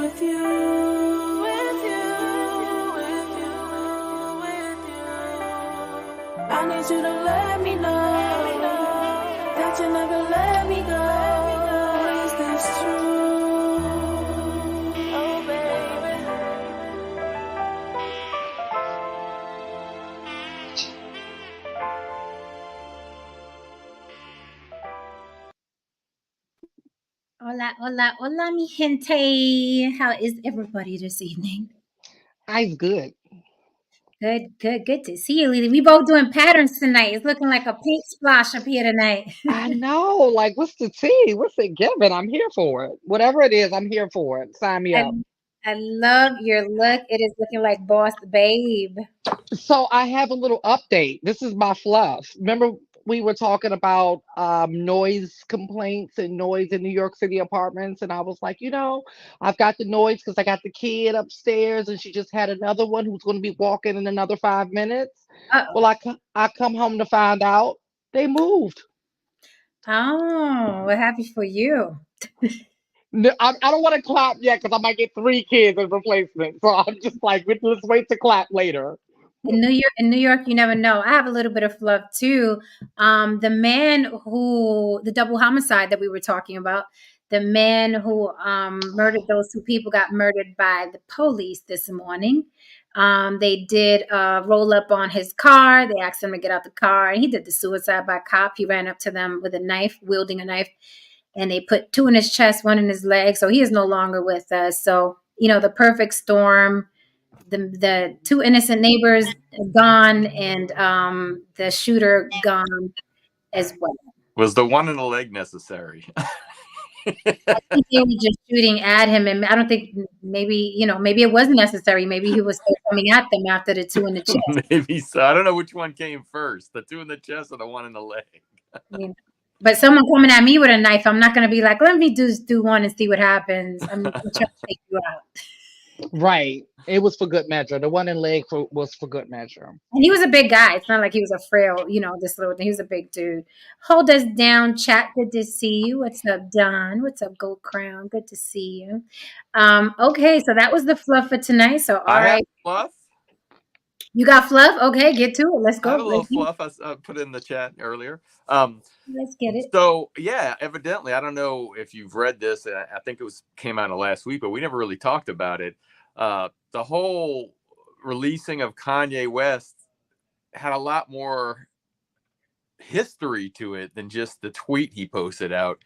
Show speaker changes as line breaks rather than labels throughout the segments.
with you, with you, with you, with you. I need you to let me know that you never let me go. Is this true? Oh, baby.
Hola, hola, hola, mi gente. How is everybody this evening?
I'm good.
Good to see you, Lily. We both doing patterns tonight. It's looking like a pink splash up here tonight.
I know. Like, what's the tea? What's it giving? I'm here for it. Whatever it is, I'm here for it. Sign me
I,
up.
I love your look. It is looking like Boss Babe.
So I have a little update. This is my fluff. Remember we were talking about noise complaints and noise in New York City apartments, and I was like, I've got the noise because I got the kid upstairs, and she just had another one who's going to be walking in another 5 minutes. Well,
Uh-oh.
I come home to find out they moved.
Oh, what happy for you.
No, I don't want to clap yet because I might get three kids in replacement. So I'm just like, let's wait to clap later.
In New York, you never know. I have a little bit of fluff too. The double homicide that we were talking about, the man who murdered those two people got murdered by the police this morning. They did roll up on his car. They asked him to get out the car, and he did the suicide by cop. He ran up to them with a knife, wielding a knife, and they put two in his chest, one in his leg. So he is no longer with us. So, the perfect storm. The two innocent neighbors gone, and the shooter gone as well.
Was the one in the leg necessary?
I think they were just shooting at him, and I don't think maybe it wasn't necessary. Maybe he was still coming at them after the two in the chest.
Maybe so. I don't know which one came first, the two in the chest or the one in the leg.
You know. But someone coming at me with a knife, I'm not going to be like, let me do one and see what happens. I'm trying to take you out.
Right. It was for good measure. The one in was for good measure.
And he was a big guy. It's not like he was a frail, this little thing. He was a big dude. Hold us down, chat. Good to see you. What's up, Don? What's up, Gold Crown? Good to see you. Okay, so that was the fluff for tonight. So, all
I have
right.
fluff.
You got fluff? Okay, get to it. Let's
I have
go.
a little fluff I put in the chat earlier.
Let's get it.
So yeah, evidently, I don't know if you've read this. I think came out last week, but we never really talked about it. The whole releasing of Kanye West had a lot more history to it than just the tweet he posted out.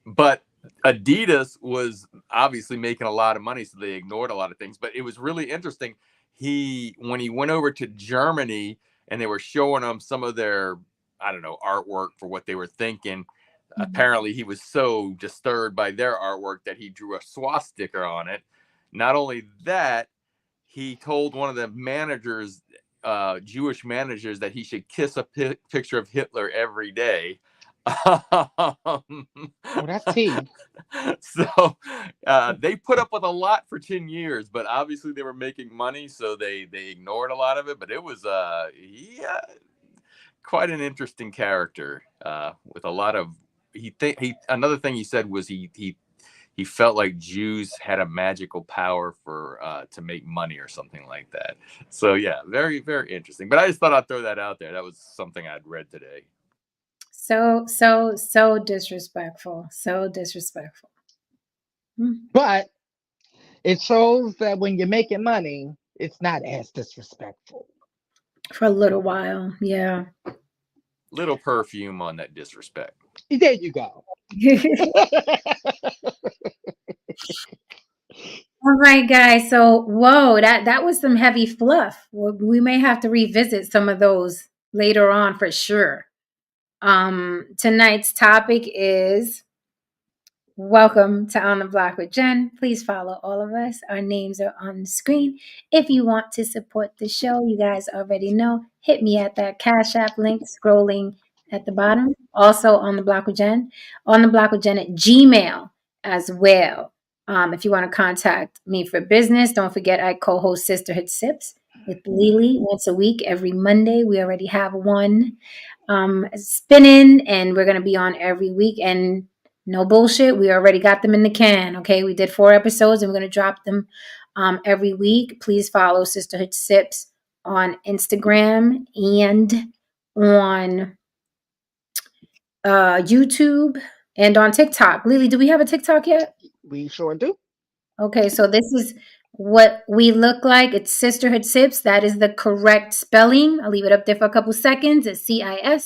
But Adidas was obviously making a lot of money, so they ignored a lot of things. But it was really interesting. When he went over to Germany and they were showing him some of their, I don't know, artwork for what they were thinking. Mm-hmm. Apparently, he was so disturbed by their artwork that he drew a swastika on it. Not only that, he told one of the managers, Jewish managers, that he should kiss a picture of Hitler every day.
That's tea.
So they put up with a lot for 10 years, but obviously they were making money, so they ignored a lot of it. But it was quite an interesting character with a lot of another thing he said was he felt like Jews had a magical power to make money or something like that. So yeah, very, very interesting. But I just thought I'd throw that out there. That was something I'd read today.
So disrespectful. So disrespectful.
But it shows that when you're making money, it's not as disrespectful.
For a little while, yeah.
Little perfume on that disrespect.
There you go.
All right, guys. So, whoa, that was some heavy fluff. We may have to revisit some of those later on for sure. Tonight's topic is welcome to On the Block with Jen. Please follow all of us. Our names are on the screen. If you want to support the show, you guys already know, hit me at that Cash App link scrolling at the bottom. Also on the Block with Jen. On the Block with Jen at Gmail as well. If you want to contact me for business, don't forget I co-host Sisterhood Sips with Lily once a week, every Monday. We already have one spinning, and we're going to be on every week. And No bullshit. We already got them in the can. Okay. We did 4 episodes and we're going to drop them every week. Please follow Sisterhood Sips on Instagram and on YouTube and on TikTok. Lily, do we have a TikTok yet?
We sure do.
Okay, so this is what we look like. It's Sisterhood Sips. That is the correct spelling. I'll leave it up there for a couple seconds. It's Sisterhood,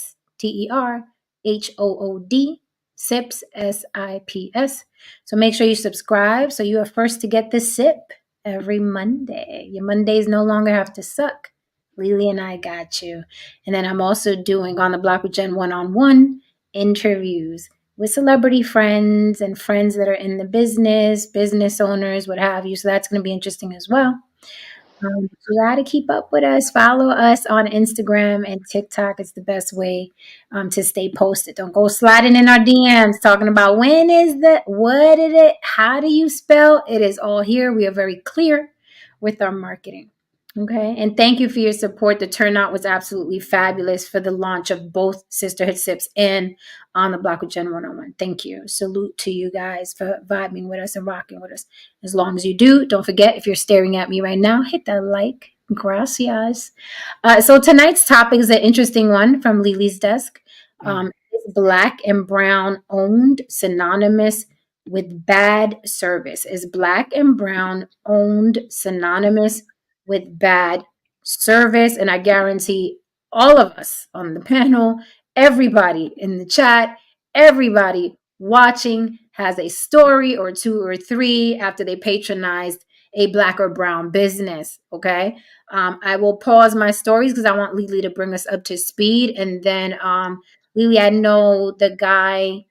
Sips, SIPS. So make sure you subscribe so you are first to get the sip every Monday. Your Mondays no longer have to suck. Lily and I got you. And then I'm also doing On the Block with Jen one-on-one interviews with celebrity friends and friends that are in the business owners, what have you. So that's going to be interesting as well. You got to keep up with us. Follow us on Instagram and TikTok. It's the best way to stay posted. Don't go sliding in our DMs talking about when is the, what is it, how do you spell? It is all here. We are very clear with our marketing. Okay. And thank you for your support. The turnout was absolutely fabulous for the launch of both Sisterhood Sips and On the Block with Jen 101. Thank you. Salute to you guys for vibing with us and rocking with us. As long as you do, don't forget, if you're staring at me right now, hit that like. Gracias. So tonight's topic is an interesting one from Lily's desk. Is black and brown owned synonymous with bad service? Is black and brown owned synonymous with bad service? And I guarantee all of us on the panel, everybody in the chat, everybody watching has a story or two or three after they patronized a black or brown business. Okay. I will pause my stories because I want Lily to bring us up to speed. And then, Lily, I know the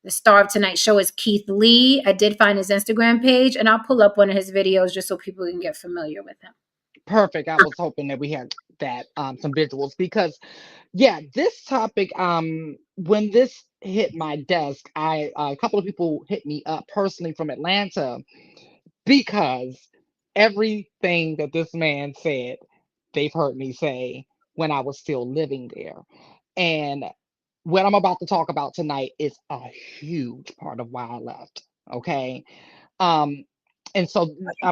star of tonight's show is Keith Lee. I did find his Instagram page and I'll pull up one of his videos just so people can get familiar with him.
Perfect. I was hoping that we had that some visuals because yeah, this topic when this hit my desk, I a couple of people hit me up personally from Atlanta because everything that this man said, they've heard me say when I was still living there. And what I'm about to talk about tonight is a huge part of why I left. Okay. Um, and so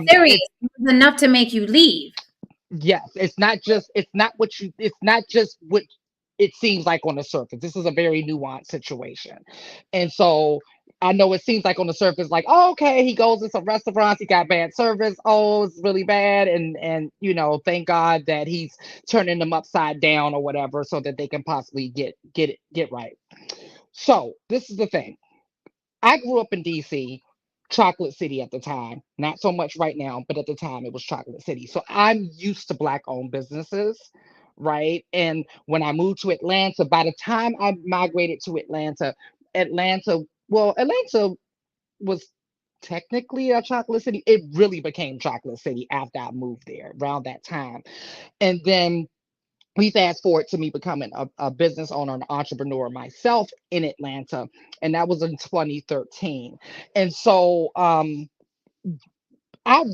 Serious.
it's
It was enough to make you leave.
yes, it's not just what it seems like on the surface. This is a very nuanced situation. And so I know it seems like on the surface, like, oh, okay, he goes to some restaurants, he got bad service, oh, it's really bad, and thank God that he's turning them upside down or whatever so that they can possibly get right. So this is the thing. I grew up in DC, Chocolate City at the time. Not so much right now, but at the time it was Chocolate City. So I'm used to black owned businesses, right? And when I moved to Atlanta, by the time I migrated to Atlanta, Atlanta was technically a chocolate city. It really became chocolate city after I moved there around that time. And then we fast forward to me becoming a business owner and entrepreneur myself in Atlanta, and that was in 2013. And so I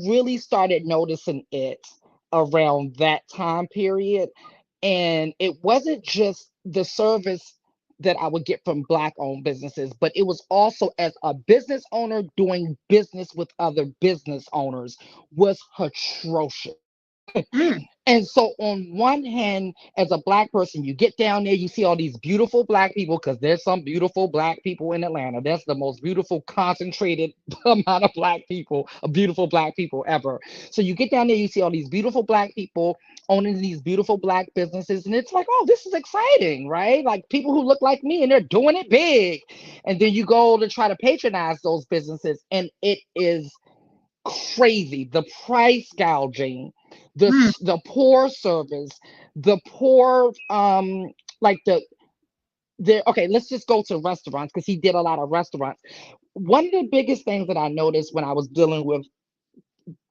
really started noticing it around that time period. And it wasn't just the service that I would get from black owned businesses, but it was also as a business owner doing business with other business owners was atrocious.
Mm,
And so, on one hand, as a black person, you get down there, you see all these beautiful black people because there's some beautiful black people in Atlanta. That's the most beautiful, concentrated amount of beautiful black people ever. So, you get down there, you see all these beautiful black people owning these beautiful black businesses, and it's like, oh, this is exciting, right? Like people who look like me and they're doing it big. And then you go to try to patronize those businesses, and it is crazy. The price gouging,
mm,
the poor service, the poor like the okay, let's just go to restaurants because he did a lot of restaurants. One of the biggest things that I noticed when I was dealing with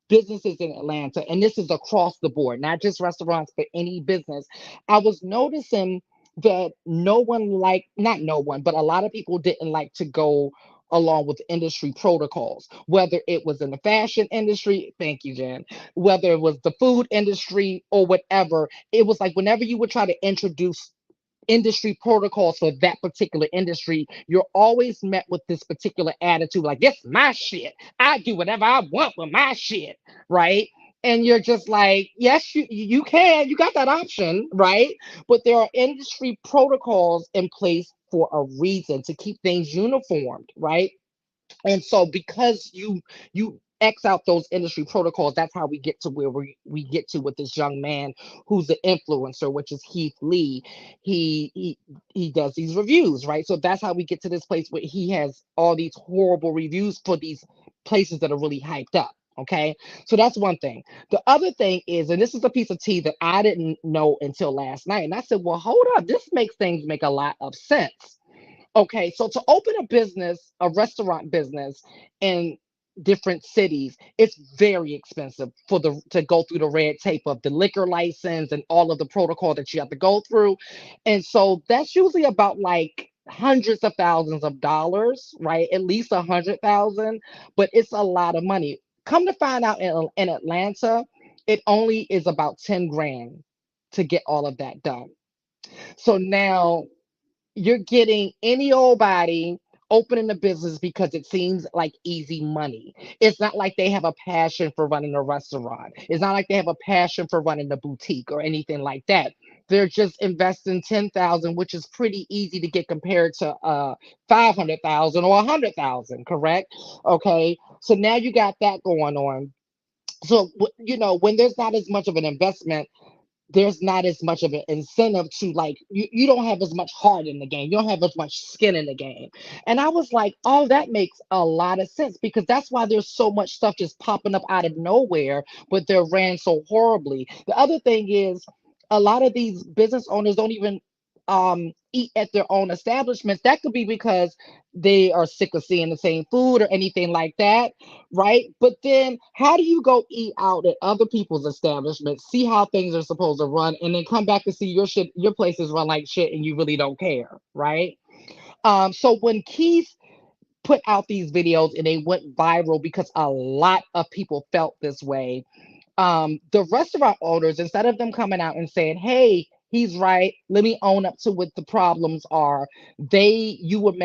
businesses in Atlanta, and this is across the board, not just restaurants, but any business, I was noticing that no one like not no one, but a lot of people didn't like to go along with industry protocols, whether it was in the fashion industry, thank you, Jen, whether it was the food industry or whatever. It was like whenever you would try to introduce industry protocols for that particular industry, you're always met with this particular attitude like, this my shit. I do whatever I want with my shit, right? And you're just like, yes, you can, you got that option, right? But there are industry protocols in place for a reason to keep things uniformed, right? And so because you X out those industry protocols, that's how we get to where we get to with this young man who's the influencer, which is Heath Lee. He does these reviews, right? So that's how we get to this place where he has all these horrible reviews for these places that are really hyped up. Okay, so that's one thing. The other thing is, and this is a piece of tea that I didn't know until last night, and I said, well, hold up, this makes things make a lot of sense. Okay, so to open a business, a restaurant business in different cities, it's very expensive for the to go through the red tape of the liquor license and all of the protocol that you have to go through. And so that's usually about like hundreds of thousands of dollars, right? At least 100,000, but it's a lot of money. Come to find out in Atlanta, it only is about 10 grand to get all of that done. So now you're getting any old body opening a business because it seems like easy money. It's not like they have a passion for running a restaurant. It's not like they have a passion for running a boutique or anything like that. They're just investing 10,000, which is pretty easy to get compared to 500,000 or 100,000, correct? Okay. So now you got that going on. So when there's not as much of an investment, there's not as much of an incentive to like you don't have as much heart in the game. You don't have as much skin in the game. And I was like, oh, that makes a lot of sense because that's why there's so much stuff just popping up out of nowhere, but they're ran so horribly. The other thing is a lot of these business owners don't even eat at their own establishments. That could be because they are sick of seeing the same food or anything like that, right? But then how do you go eat out at other people's establishments, see how things are supposed to run, and then come back to see your places run like shit and you really don't care, right? So when Keith put out these videos and they went viral because a lot of people felt this way, the restaurant owners, instead of them coming out and saying, hey, he's right, let me own up to what the problems are, he was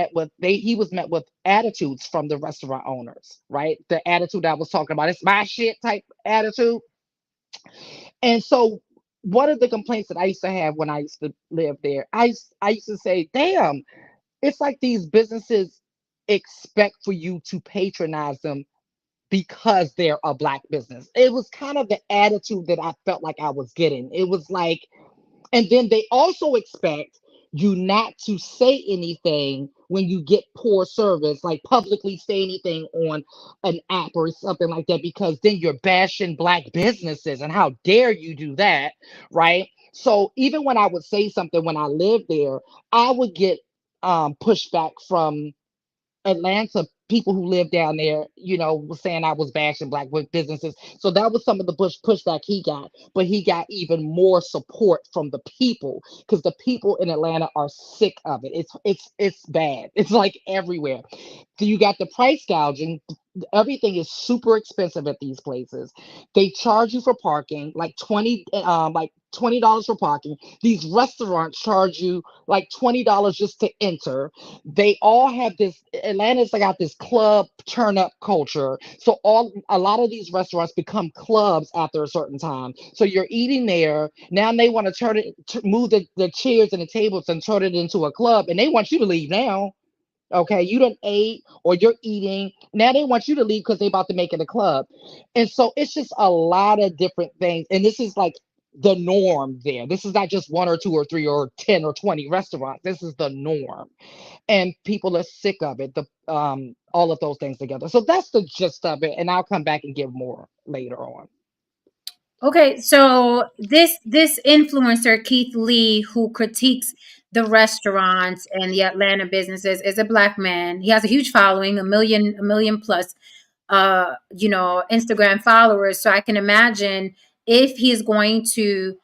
met with attitudes from the restaurant owners, right? The attitude I was talking about, it's my shit type attitude. And so one of the complaints that I used to have when I used to live there, I used to say, damn, it's like these businesses expect for you to patronize them because they're a black business. It was kind of the attitude that I felt like I was getting. It was like, and then they also expect you not to say anything when you get poor service, like publicly say anything on an app or something like that, because then you're bashing black businesses. And how dare you do that, right? So even when I would say something when I lived there, I would get pushback from Atlanta people who live down there, was saying I was bashing black businesses. So that was some of the pushback he got, but he got even more support from the people because the people in Atlanta are sick of it. It's bad. It's like everywhere. So you got the price gouging. Everything is super expensive at these places. They charge you for parking, like $20 for parking. These restaurants charge you like $20 just to enter. They all have this. Atlanta's got this club turn up culture. So a lot of these restaurants become clubs after a certain time. So you're eating there. Now they want to move the chairs and the tables and turn it into a club, and they want you to leave now. Okay, you done ate or you're eating. Now they want you to leave because they about to make it a club. And so it's just a lot of different things. And this is like the norm there. This is not just one or two or three or 10 or 20 restaurants. This is the norm. And people are sick of it. The all of those things together. So that's the gist of it. And I'll come back and give more later on.
Okay, so this influencer Keith Lee, who critiques the restaurants and the Atlanta businesses, is a black man. He has a huge following, a million plus, Instagram followers. So I can imagine if he's going to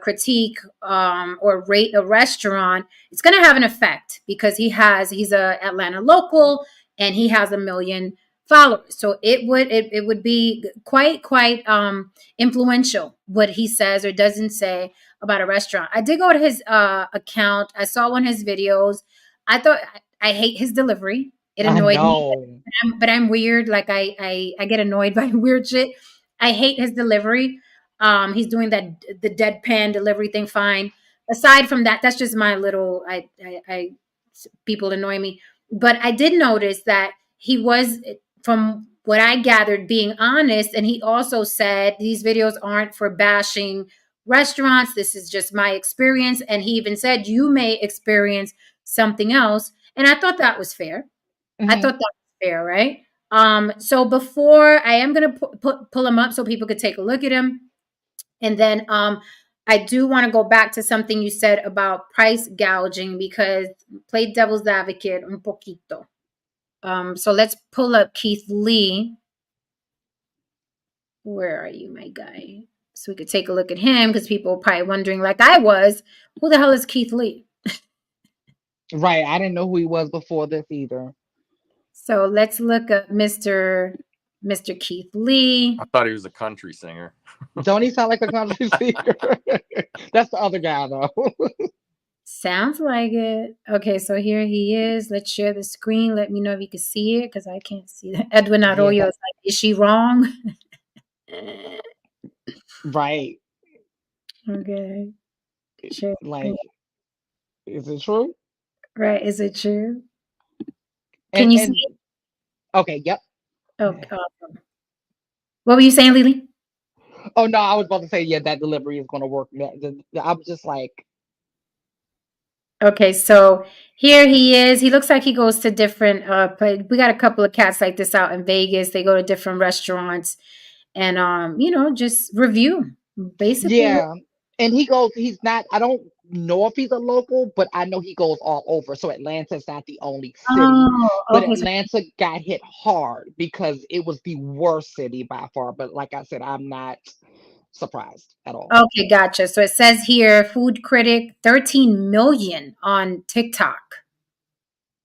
critique or rate a restaurant, it's going to have an effect because he's a Atlanta local and he has a million followers. So it would be quite influential what he says or doesn't say about a restaurant. I did go to his account. I saw one of his videos. I thought I hate his delivery. It
I
annoyed me,
know.
but I'm weird. Like I get annoyed by weird shit. I hate his delivery. He's doing that the deadpan delivery thing fine. Aside from that, that's just my little I people annoy me. But I did notice that he was, from what I gathered, being honest. And he also said these videos aren't for bashing restaurants. This is just my experience. And he even said, you may experience something else. And I thought that was fair. I
Hmm.
thought that was fair, right? So before I am going to pull him up so people could take a look at him. And then I do want to go back to something you said about price gouging because play devil's advocate un poquito. So let's pull up Keith Lee. Where are you, my guy? So we could take a look at him because people are probably wondering, like I was, who the hell is Keith Lee?
Right. I didn't know who he was before this either.
So let's look at Mr. Keith Lee.
I thought he was a country singer.
Don't he sound like a country singer? That's the other guy, though.
Sounds like it. Okay, so here he is. Let's share the screen. Let me know if you can see it because I can't see that. Edwin
Yeah,
Arroyo is like, is she wrong?
right.
Okay. Share screen.
Like, is it true?
Right. Is it true?
And
Can you see
and
it?
okay, yep.
Oh, awesome. What were you saying, Lily?
Oh no, I was about to say, yeah, that delivery is gonna work. I'm just like,
Okay, so here he is. He looks like he goes to different we got a couple of cats like this out in Vegas. They go to different restaurants and just review. Basically.
yeah. And he goes, he's not, I don't know if he's a local, but I know he goes all over. So Atlanta's not the only city,
Oh,
but
okay. So,
Atlanta got hit hard because it was the worst city by far. But like I said, I'm not surprised at all.
okay, gotcha. So it says here, food critic, 13 million on TikTok.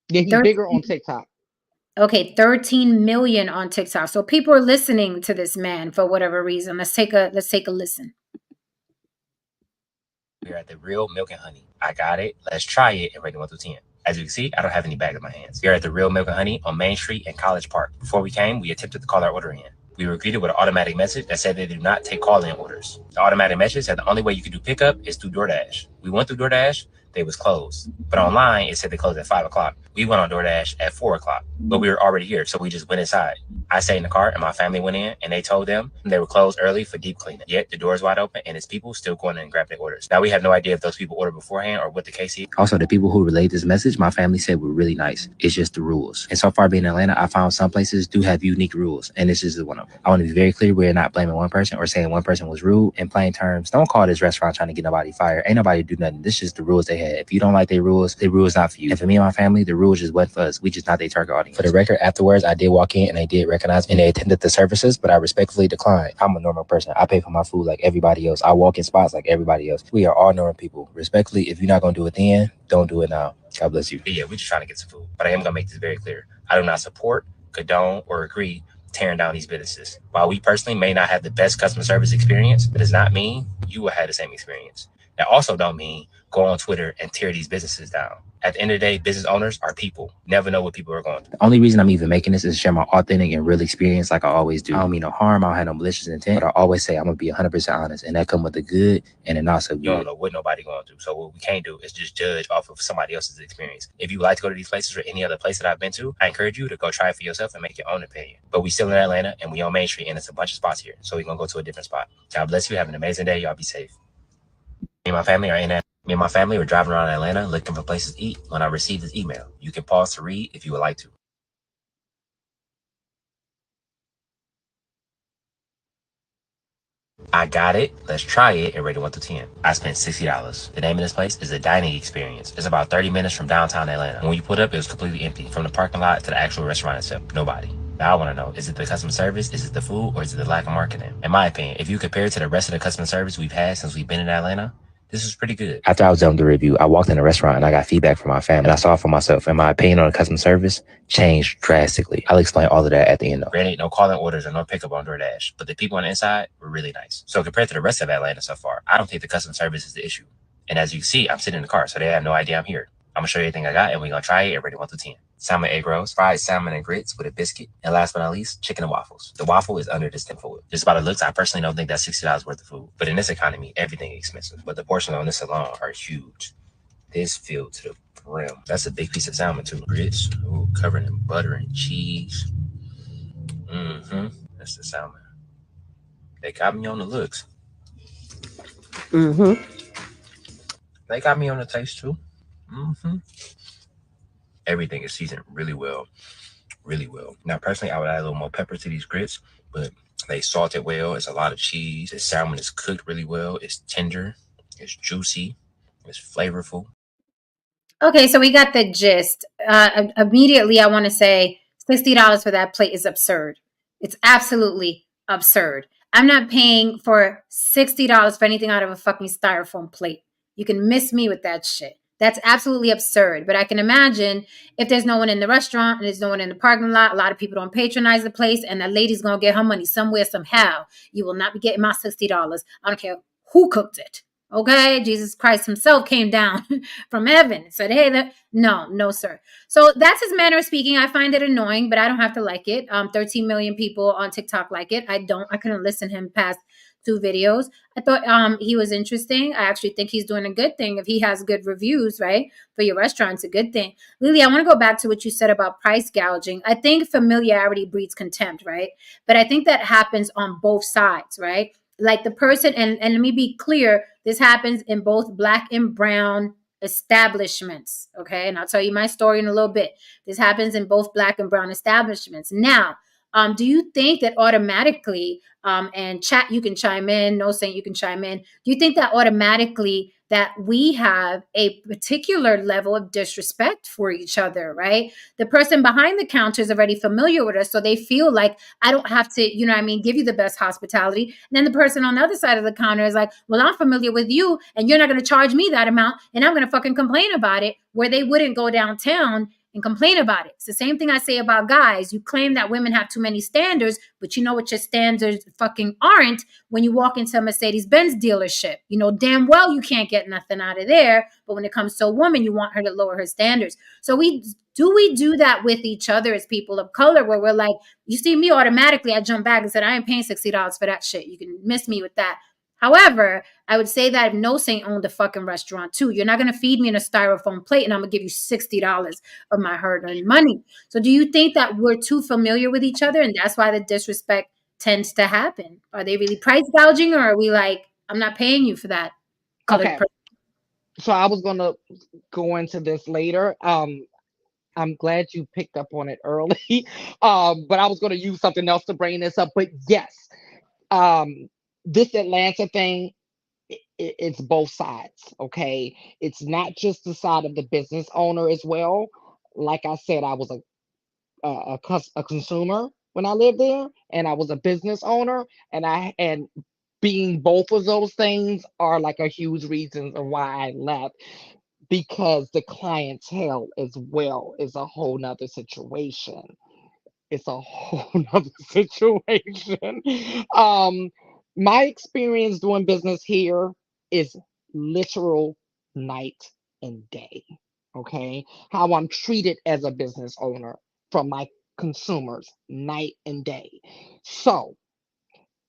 Yeah, he's bigger on
13,
TikTok.
okay, 13 million on TikTok. So people are listening to this man for whatever reason. Let's take a listen.
We're at the Real Milk and Honey. I got it. Let's try it and rate it 1 through 10. As you can see, I don't have any bag in my hands. We're at the Real Milk and Honey on Main Street in College Park. Before we came, we attempted to call our order in. We were greeted with an automatic message that said they do not take call-in orders. The automatic message said the only way you can do pickup is through DoorDash. We went through DoorDash, they was closed. But online, it said they closed at 5 o'clock. We went on DoorDash at 4 o'clock, but we were already here, so we just went inside. I stayed in the car and my family went in and they told them they were closed early for deep cleaning. Yet the door's wide open and it's people still going in and grabbing their orders. Now we have no idea if those people ordered beforehand or what the case is. Also, the people who relayed this message, my family said were really nice. It's just the rules. And so far being in Atlanta, I found some places do have unique rules and this is one of them. I want to be very clear, we're not blaming one person or saying one person was rude. In plain terms, don't call this restaurant trying to get nobody fired. Ain't nobody do nothing. This is the rules they had. If you don't like their rules not for you. And for me and my family, the rules just wasn't for us. We just not their target audience. For the record, afterwards, I did walk in and they did recognize me and they attended the services, but I respectfully declined. I'm a normal person. I pay for my food like everybody else. I walk in spots like everybody else. We are all normal people. Respectfully, if you're not going to do it then, don't do it now. God bless you. But yeah, we're just trying to get some food. But I am going to make this very clear. I do not support, condone, or agree tearing down these businesses. While we personally may not have the best customer service experience, it does not mean you will have the same experience. That also don't mean go on Twitter and tear these businesses down. At the end of the day, business owners are people. Never know what people are going through. The only reason I'm even making this is to share my authentic and real experience like I always do. I don't mean no harm. I don't have no malicious intent, but I always say I'm going to be 100% honest. And that comes with the good and the not so good. You don't know what nobody going through. So what we can't do is just judge off of somebody else's experience. If you like to go to these places or any other place that I've been to, I encourage you to go try it for yourself and make your own opinion. But we still in Atlanta and we on Main Street and it's a bunch of spots here. So we're going to go to a different spot. God bless you. Have an amazing day. Y'all be safe. Me and my family were driving around Atlanta looking for places to eat when I received this email. You can pause to read if you would like to. I got it. Let's try it and rate it 1 through 10. I spent $60. The name of this place is a dining experience. It's about 30 minutes from downtown Atlanta. When you put up, it was completely empty. From the parking lot to the actual restaurant itself, nobody. Now I want to know, is it the customer service, is it the food, or is it the lack of marketing? In my opinion, if you compare it to the rest of the customer service we've had since we've been in Atlanta, This is pretty good. After I was done with the review, I walked in the restaurant and I got feedback from my family. And I saw for myself, and my opinion on the customer service changed drastically. I'll explain all of that at the end. Granted, no calling orders or no pickup on DoorDash, but the people on the inside were really nice. So compared to the rest of Atlanta so far, I don't think the customer service is the issue. And as you can see, I'm sitting in the car, so they have no idea I'm here. I'm gonna show you everything I got, and we're gonna try it and rate it 1 through 10. Salmon egg rolls, fried salmon and grits with a biscuit, and last but not least, chicken and waffles. The waffle is under this 10 foil. Just by the looks, I personally don't think that's $60 worth of food. But in this economy, everything is expensive. But the portions on this alone are huge. This filled to the brim. That's a big piece of salmon too. Grits, ooh, covered in butter and cheese. That's the salmon. They got me on the looks. They got me on the taste too. Everything is seasoned really well. Really well. Now, personally, I would add a little more pepper to these grits, but they salted well. It's a lot of cheese. The salmon is cooked really well. It's tender. It's juicy. It's flavorful.
Okay, so we got the gist. Immediately, I want to say $60 for that plate is absurd. It's absolutely absurd. I'm not paying for $60 for anything out of a fucking styrofoam plate. You can miss me with that shit. That's absolutely absurd. But I can imagine if there's no one in the restaurant and there's no one in the parking lot, a lot of people don't patronize the place, and that lady's going to get her money somewhere, somehow. You will not be getting my $60. I don't care who cooked it. Okay, Jesus Christ himself came down from heaven and said, hey, no, sir. So that's his manner of speaking. I find it annoying, but I don't have to like it. 13 million people on TikTok like it. I couldn't listen to him past 2 videos. I thought he was interesting. I actually think he's doing a good thing. If he has good reviews, right, for your restaurant, it's a good thing. Lily, I want to go back to what you said about price gouging. I think familiarity breeds contempt, right? But I think that happens on both sides, right? Like the person, and let me be clear, this happens in both black and brown establishments. Okay. And I'll tell you my story in a little bit. This happens in both black and brown establishments. Now, do you think that automatically, and chat, you can chime in, no saying you can chime in. Do you think that automatically that we have a particular level of disrespect for each other, right? The person behind the counter is already familiar with us, so they feel like I don't have to, you know what I mean, give you the best hospitality. And then the person on the other side of the counter is like, well, I'm familiar with you and you're not going to charge me that amount and I'm going to fucking complain about it, where they wouldn't go downtown and complain about it. It's the same thing I say about guys. You claim that women have too many standards, but you know what your standards fucking aren't when you walk into a Mercedes-Benz dealership. You know damn well you can't get nothing out of there, but when it comes to a woman, you want her to lower her standards. So we do that with each other as people of color, where we're like, you see me, automatically I jump back and said, I ain't paying $60 for that shit. You can miss me with that. However, I would say that if No Saint owned a fucking restaurant too, you're not going to feed me in a styrofoam plate and I'm going to give you $60 of my hard-earned money. So do you think that we're too familiar with each other and that's why the disrespect tends to happen? Are they really price gouging, or are we like, I'm not paying you for that colored
Okay.
person?
So I was gonna go into this later. I'm glad you picked up on it early. But I was gonna use something else to bring this up. But yes, um, this Atlanta thing, it's both sides. Okay, it's not just the side of the business owner as well. Like I said, I was a consumer when I lived there, and I was a business owner, and being both of those things are like a huge reason of why I left, because the clientele as well is a whole nother situation. It's a whole nother situation. Um, my experience doing business here is literal night and day. Okay, how I'm treated as a business owner from my consumers, night and day. So,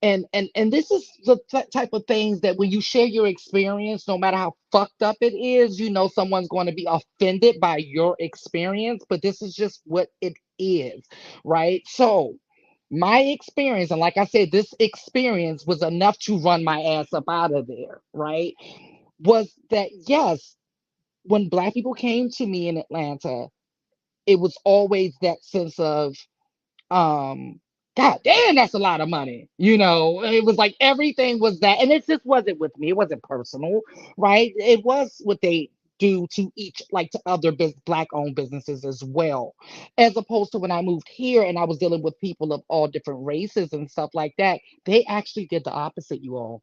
and this is the type of things that when you share your experience, no matter how fucked up it is, you know someone's going to be offended by your experience, but this is just what it is, right? So my experience, and like I said, this experience was enough to run my ass up out of there, right? Was that, yes, when black people came to me in Atlanta, it was always that sense of, um god damn, that's a lot of money. It was like everything was that, and it just wasn't with me, it wasn't personal, right? It was what they do to each, like to other black owned businesses as well, as opposed to when I moved here and I was dealing with people of all different races and stuff like that. They actually did the opposite, you all.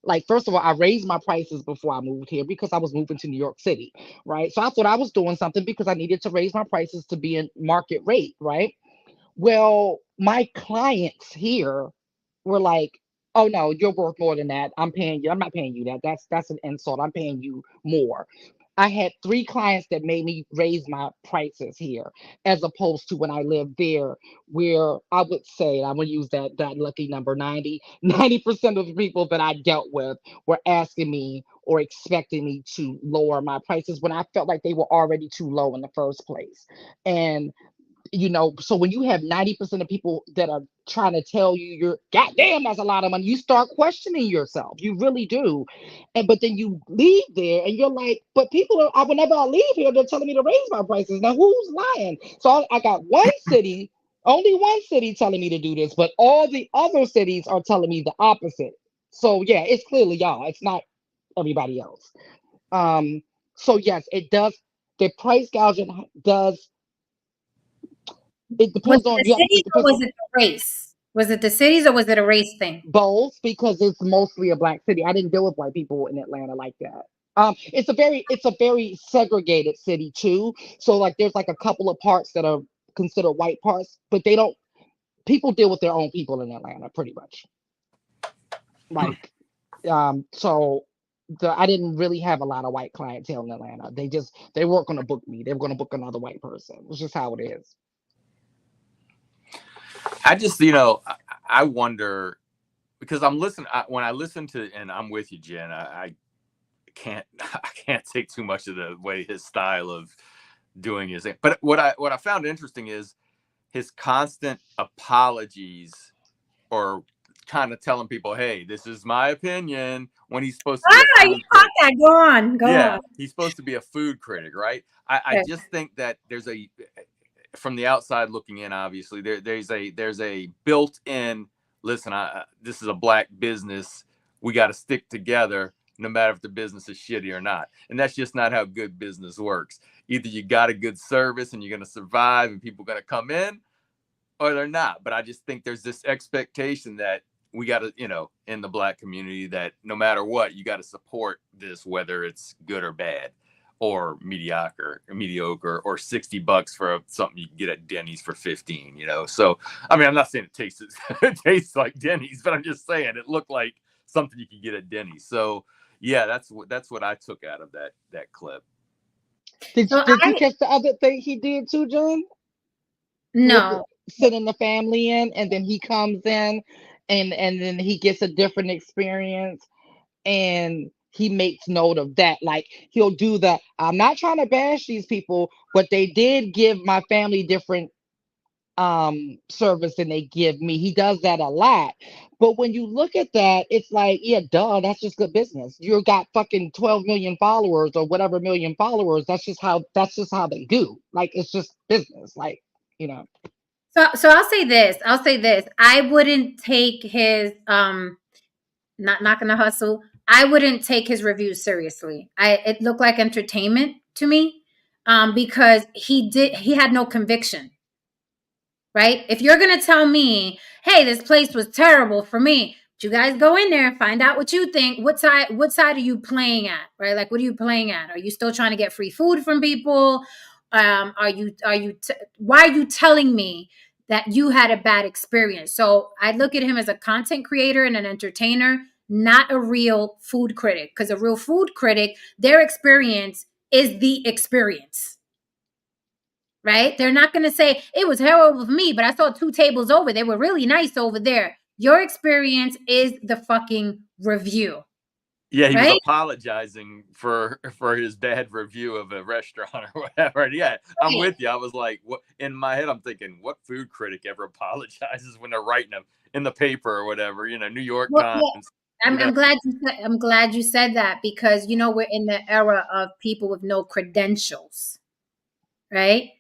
Like, first of all, I raised my prices before I moved here because I was moving to New York City, right? So I thought I was doing something because I needed to raise my prices to be in market rate, right? Well, my clients here were like, "Oh no, you're worth more than that. I'm paying you. I'm not paying you that. That's an insult. I'm paying you more." I had three clients that made me raise my prices here, as opposed to when I lived there, where I would say, I'm gonna use that lucky number, 90% of the people that I dealt with were asking me or expecting me to lower my prices when I felt like they were already too low in the first place. And so when you have 90% of people that are trying to tell you you're goddamn, that's a lot of money, you start questioning yourself. You really do. And but then you leave there and you're like, but people are, whenever I leave here, they're telling me to raise my prices. Now who's lying? So I got only one city telling me to do this, but all the other cities are telling me the opposite. So yeah, it's clearly y'all. It's not everybody else. Um, so yes, it does. The price gouging does. It
Was
depends
it
on
the
yeah.
cities
It
or
depends
was
on
it the race? Was it the cities or was it a race thing?
both because it's mostly a black city. I didn't deal with white people in Atlanta like that. It's a very segregated city too. So like there's like a couple of parts that are considered white parts, but they don't. People deal with their own people in Atlanta pretty much. Like so. I didn't really have a lot of white clientele in Atlanta. They weren't going to book me. They were going to book another white person. It's just how it is.
I just, I wonder because I'm listening when I listen to, and I'm with you, Jen. I can't, I can't take too much of the way his style of doing his thing. But what I found interesting is his constant apologies or kind of telling people, "Hey, this is my opinion," when he's supposed to be a
Ah, you
food
caught
critic.
that. Go on. Go
Yeah,
on.
he's supposed to be a food critic, right? I
Okay.
just think that from the outside looking in, obviously there's a built-in. Listen, this is a black business. We got to stick together, no matter if the business is shitty or not. And that's just not how good business works. Either you got a good service and you're going to survive, and people are going to come in, or they're not. But I just think there's this expectation that we got to, in the black community, that no matter what, you got to support this, whether it's good or bad, or mediocre, or $60 for something you can get at Denny's for 15. So I mean, I'm not saying it tastes like Denny's, but I'm just saying it looked like something you could get at Denny's. So yeah, that's what I took out of that clip.
So
Did you catch the other thing he did too, John? With
no.
sending the family in, and then he comes in, and then he gets a different experience, and he makes note of that. Like he'll do that. I'm not trying to bash these people, but they did give my family different service than they give me. He does that a lot. But when you look at that, it's like, yeah, duh, that's just good business. You got fucking 12 million followers or whatever million followers. That's just how they do. Like it's just business. Like, you know.
So I'll say this. I'll say this. I wouldn't take his not knocking the hustle. I wouldn't take his reviews seriously. It looked like entertainment to me. Because he had no conviction. Right? If you're gonna tell me, hey, this place was terrible for me, but you guys go in there and find out what you think. What side are you playing at? Right? Like, what are you playing at? Are you still trying to get free food from people? Why are you telling me that you had a bad experience? So I look at him as a content creator and an entertainer, not a real food critic. Because a real food critic, their experience is the experience. Right? They're not going to say it was terrible for me, but I saw 2 tables over. They were really nice over there. Your experience is the fucking review.
Yeah, he was
Right?
apologizing for his bad review of a restaurant or whatever. And yeah, I'm
Right.
with you. I was like, what? In my head, I'm thinking, what food critic ever apologizes when they're writing them in the paper or whatever? New York
Well, yeah,
Times.
I'm glad you said that because we're in the era of people with no credentials, right?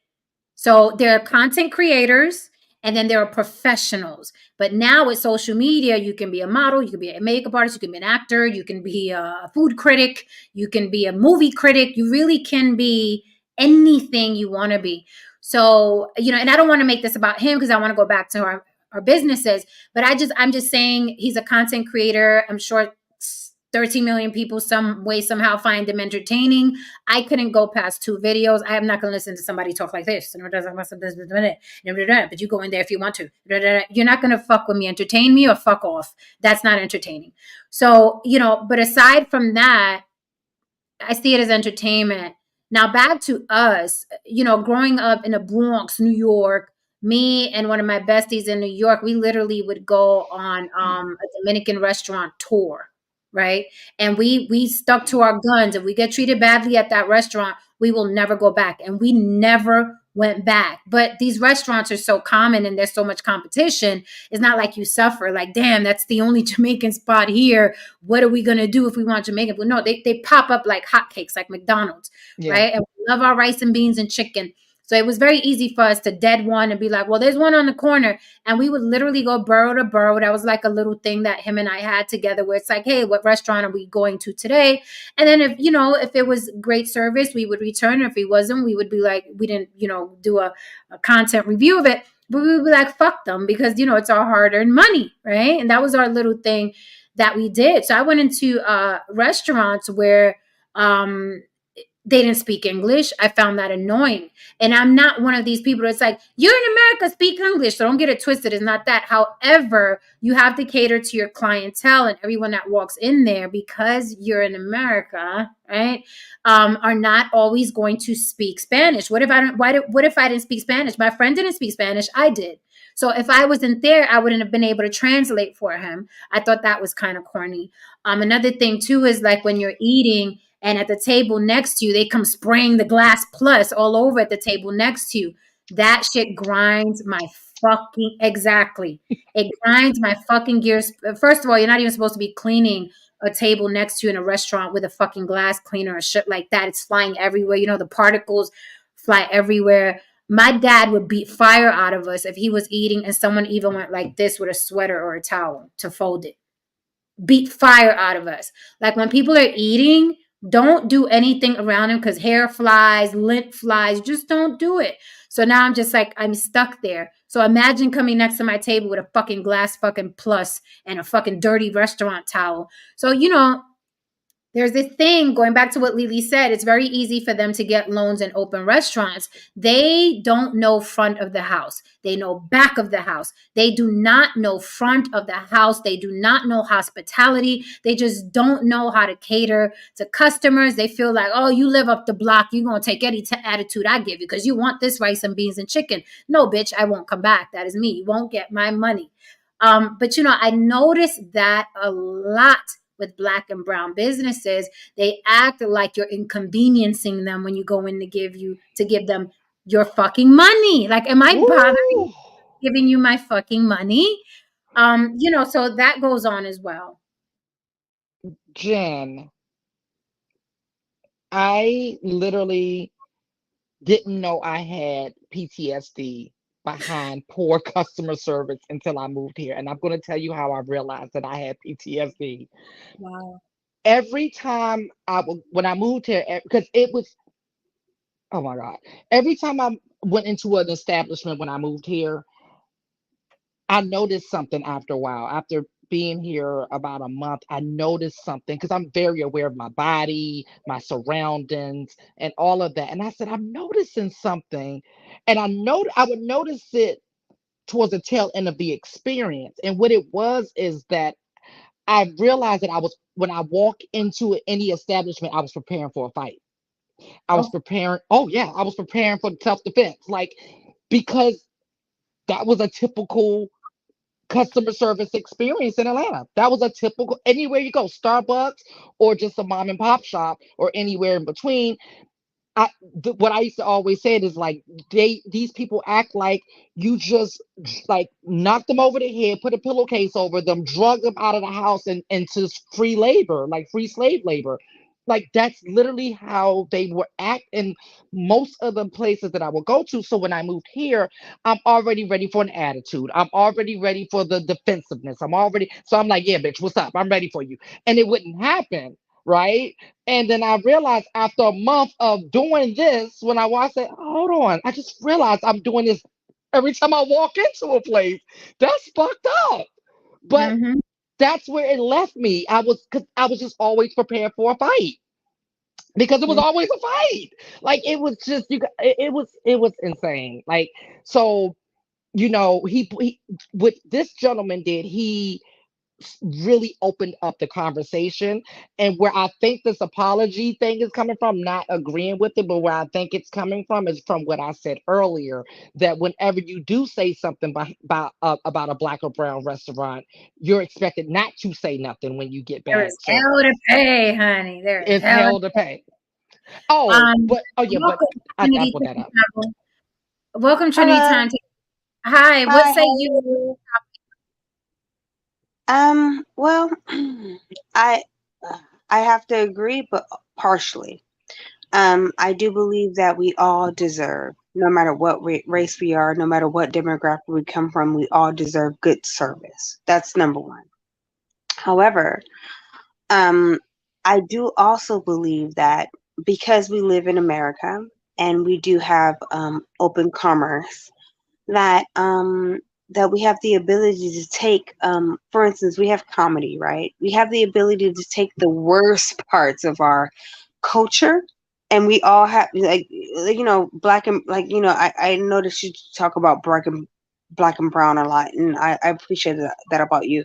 So there are content creators and then there are professionals. But now with social media, you can be a model, you can be a makeup artist, you can be an actor, you can be a food critic, you can be a movie critic. You really can be anything you want to be. So, and I don't want to make this about him because I want to go back to our businesses, but I'm just saying he's a content creator. I'm sure 13 million people some way somehow find them entertaining. I couldn't go past 2 videos. I am not going to listen to somebody talk like this. But you go in there if you want to. You're not going to fuck with me, entertain me, or fuck off. That's not entertaining. So, but aside from that, I see it as entertainment. Now back to us, growing up in the Bronx, New York, me and one of my besties in New York, we literally would go on a Dominican restaurant tour, right? And we stuck to our guns. If we get treated badly at that restaurant, we will never go back. And we never went back. But these restaurants are so common and there's so much competition. It's not like you suffer, like, damn, that's the only Jamaican spot here. What are we going to do if we want Jamaican food? No, they pop up like hotcakes, like McDonald's,
Yeah.
right? And we love our rice and beans and chicken. So it was very easy for us to dead one and be like, well, there's one on the corner. And we would literally go borough to borough. That was like a little thing that him and I had together where it's like, hey, what restaurant are we going to today? And then if it was great service, we would return. If it wasn't, we would be like, we didn't, do a content review of it. But we would be like, fuck them, because, it's our hard-earned money, right? And that was our little thing that we did. So I went into restaurants where they didn't speak English. I found that annoying. And I'm not one of these people that's like, you're in America, speak English. So don't get it twisted. It's not that. However, you have to cater to your clientele and everyone that walks in there, because you're in America, right? Are not always going to speak Spanish. What if I didn't speak Spanish? My friend didn't speak Spanish. I did. So if I wasn't there, I wouldn't have been able to translate for him. I thought that was kind of corny. Another thing too is like when you're eating, and at the table next to you, they come spraying the glass plus all over at the table next to you. That shit grinds my fucking, exactly. It grinds my fucking gears. First of all, you're not even supposed to be cleaning a table next to you in a restaurant with a fucking glass cleaner or shit like that. It's flying everywhere. The particles fly everywhere. My dad would beat fire out of us if he was eating and someone even went like this with a sweater or a towel to fold it. Beat fire out of us. Like when people are eating, don't do anything around them, because hair flies, lint flies. Just don't do it. So now I'm just like, I'm stuck there. So imagine coming next to my table with a fucking glass fucking plus and a fucking dirty restaurant towel. So, there's this thing, going back to what Lily said, it's very easy for them to get loans and open restaurants. They don't know front of the house. They know back of the house. They do not know front of the house. They do not know hospitality. They just don't know how to cater to customers. They feel like, oh, you live up the block, you're going to take any attitude I give you because you want this rice and beans and chicken. No, bitch, I won't come back. That is me. You won't get my money. But, I noticed that a lot with Black and brown businesses. They act like you're inconveniencing them when you go in to give them your fucking money. Like, am I bothering
Ooh,
giving you my fucking money? So that goes on as well.
Jen, I literally didn't know I had PTSD behind poor customer service until I moved here. And I'm going to tell you how I realized that I had PTSD.
Wow.
Every time when I moved here, because it was, oh my God, every time I went into an establishment when I moved here, I noticed something after a while. After being here about a month, I noticed something because I'm very aware of my body, my surroundings, and all of that. And I said, I'm noticing something. And I would notice it towards the tail end of the experience. And what it was is that I realized that when I walk into any establishment, I was preparing for a fight. I was
Oh.
preparing. Oh yeah, I was preparing for self defense, like because that was a typical customer service experience in Atlanta. That was a typical anywhere you go, Starbucks or just a mom and pop shop or anywhere in between. What I used to always say is like these people act like you just like knocked them over the head, put a pillowcase over them, drug them out of the house and into free labor, like free slave labor. Like that's literally how they were act in most of the places that I would go to. So when I moved here, I'm already ready for an attitude. I'm already ready for the defensiveness. I'm like, yeah, bitch, what's up? I'm ready for you. And it wouldn't happen, right? And then I realized after a month of doing this, when I watched it, hold on, I just realized I'm doing this every time I walk into a place. That's fucked up. But
Mm-hmm.
That's where it left me. Cause I was just always prepared for a fight because it was
Mm.
always a fight. Like it was just it was insane. Like so, he what this gentleman did, he really opened up the conversation. And where I think this apology thing is coming from, not agreeing with it, but where I think it's coming from is from what I said earlier, that whenever you do say something about a black or brown restaurant, you're expected not to say nothing when you get
There
bad
is hell to
service.
pay, honey. There is
It's
hell to
hell to
pay.
pay. Oh yeah, but
Welcome,
I
Trinity
put that up.
Time. Welcome, Trinity
Hello.
Time. Hi, what
Hi,
say
how are
you?
you? Well, I I have to agree, but partially. I do believe that we all deserve, no matter what race we are, no matter what demographic we come from, we all deserve good service. That's number one. However, um, I do also believe that because we live in America and we do have open commerce, that that we have the ability to take for instance, we have comedy, right? We have the ability to take the worst parts of our culture, and we all have black and I noticed you talk about black and brown a lot, and I appreciate that about you.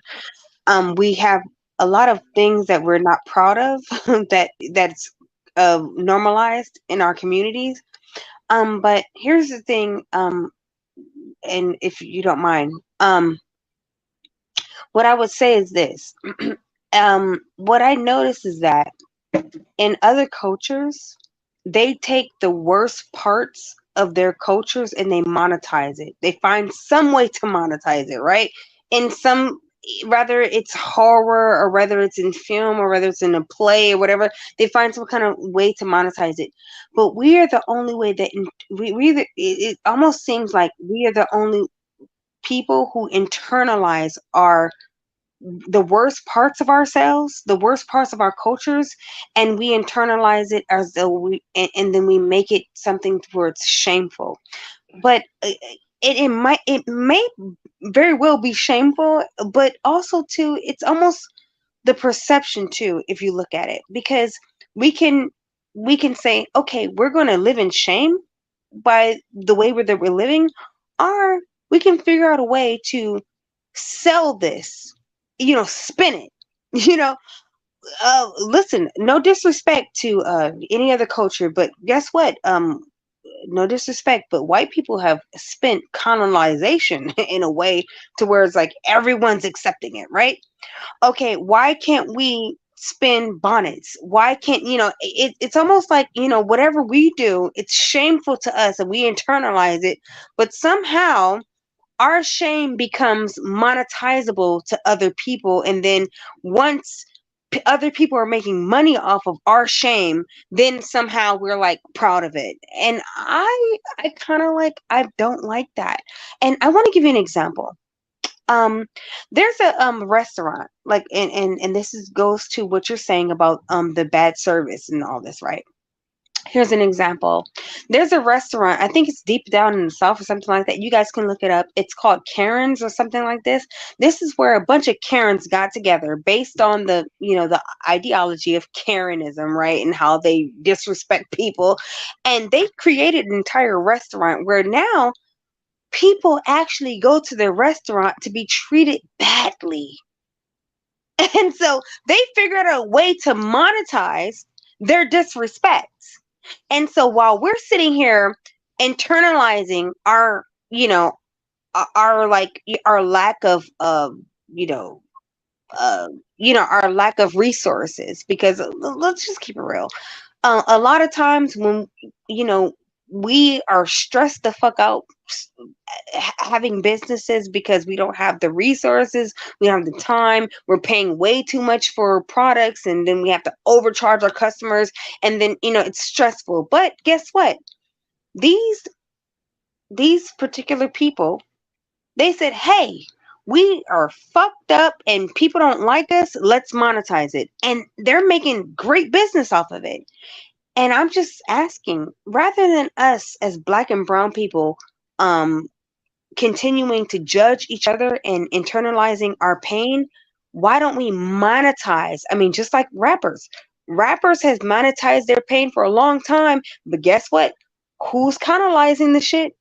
We have a lot of things that we're not proud of that's normalized in our communities. But here's the thing, and if you don't mind, what I would say is this. What I notice is that in other cultures, they take the worst parts of their cultures and they monetize it. They find some way to monetize it, right? In some, whether it's horror or whether it's in film or whether it's in a play or whatever, they find some kind of way to monetize it. But we are the only way that it almost seems like we are the only people who internalize our the worst parts of ourselves, the worst parts of our cultures, and we internalize it as though and then we make it something where it's shameful. But it may very well be shameful, but also too, it's almost the perception too, if you look at it, because we can we can say, okay, we're going to live in shame by the way that we're living, or we can figure out a way to sell this, spin it. you know Listen, no disrespect to any other culture, but guess what, no disrespect, but white people have spent colonization in a way to where it's like everyone's accepting it, right? Okay, why can't we spin bonnets? Why can't, it's almost like, whatever we do, it's shameful to us and we internalize it, but somehow our shame becomes monetizable to other people. And then once other people are making money off of our shame, then somehow we're like proud of it. And I kind of like, I don't like that. And I want to give you an example. um there's a restaurant, like, and this goes to what you're saying about the bad service and all this, right? Here's an example. There's a restaurant, I think it's deep down in the south or something like that. You guys can look it up. It's called Karen's or something like this. This is where a bunch of Karens got together based on the ideology of Karenism, right? And how they disrespect people. And they created an entire restaurant where now people actually go to their restaurant to be treated badly. And so they figured out a way to monetize their disrespect. And so while we're sitting here internalizing our like our lack of you know our lack of resources, because let's just keep it real. A lot of times when you know we are stressed the fuck out having businesses because we don't have the resources, we don't have the time, we're paying way too much for products, and then we have to overcharge our customers, and then it's stressful. But guess what? These these particular people, they said, "Hey, we are fucked up and people don't like us. Let's monetize it." And they're making great business off of it. And I'm just asking, rather than us as black and brown people um continuing to judge each other and internalizing our pain, why don't we monetize? I mean, just like rappers. Rappers has monetized their pain for a long time, but guess what? Who's canalizing the shit?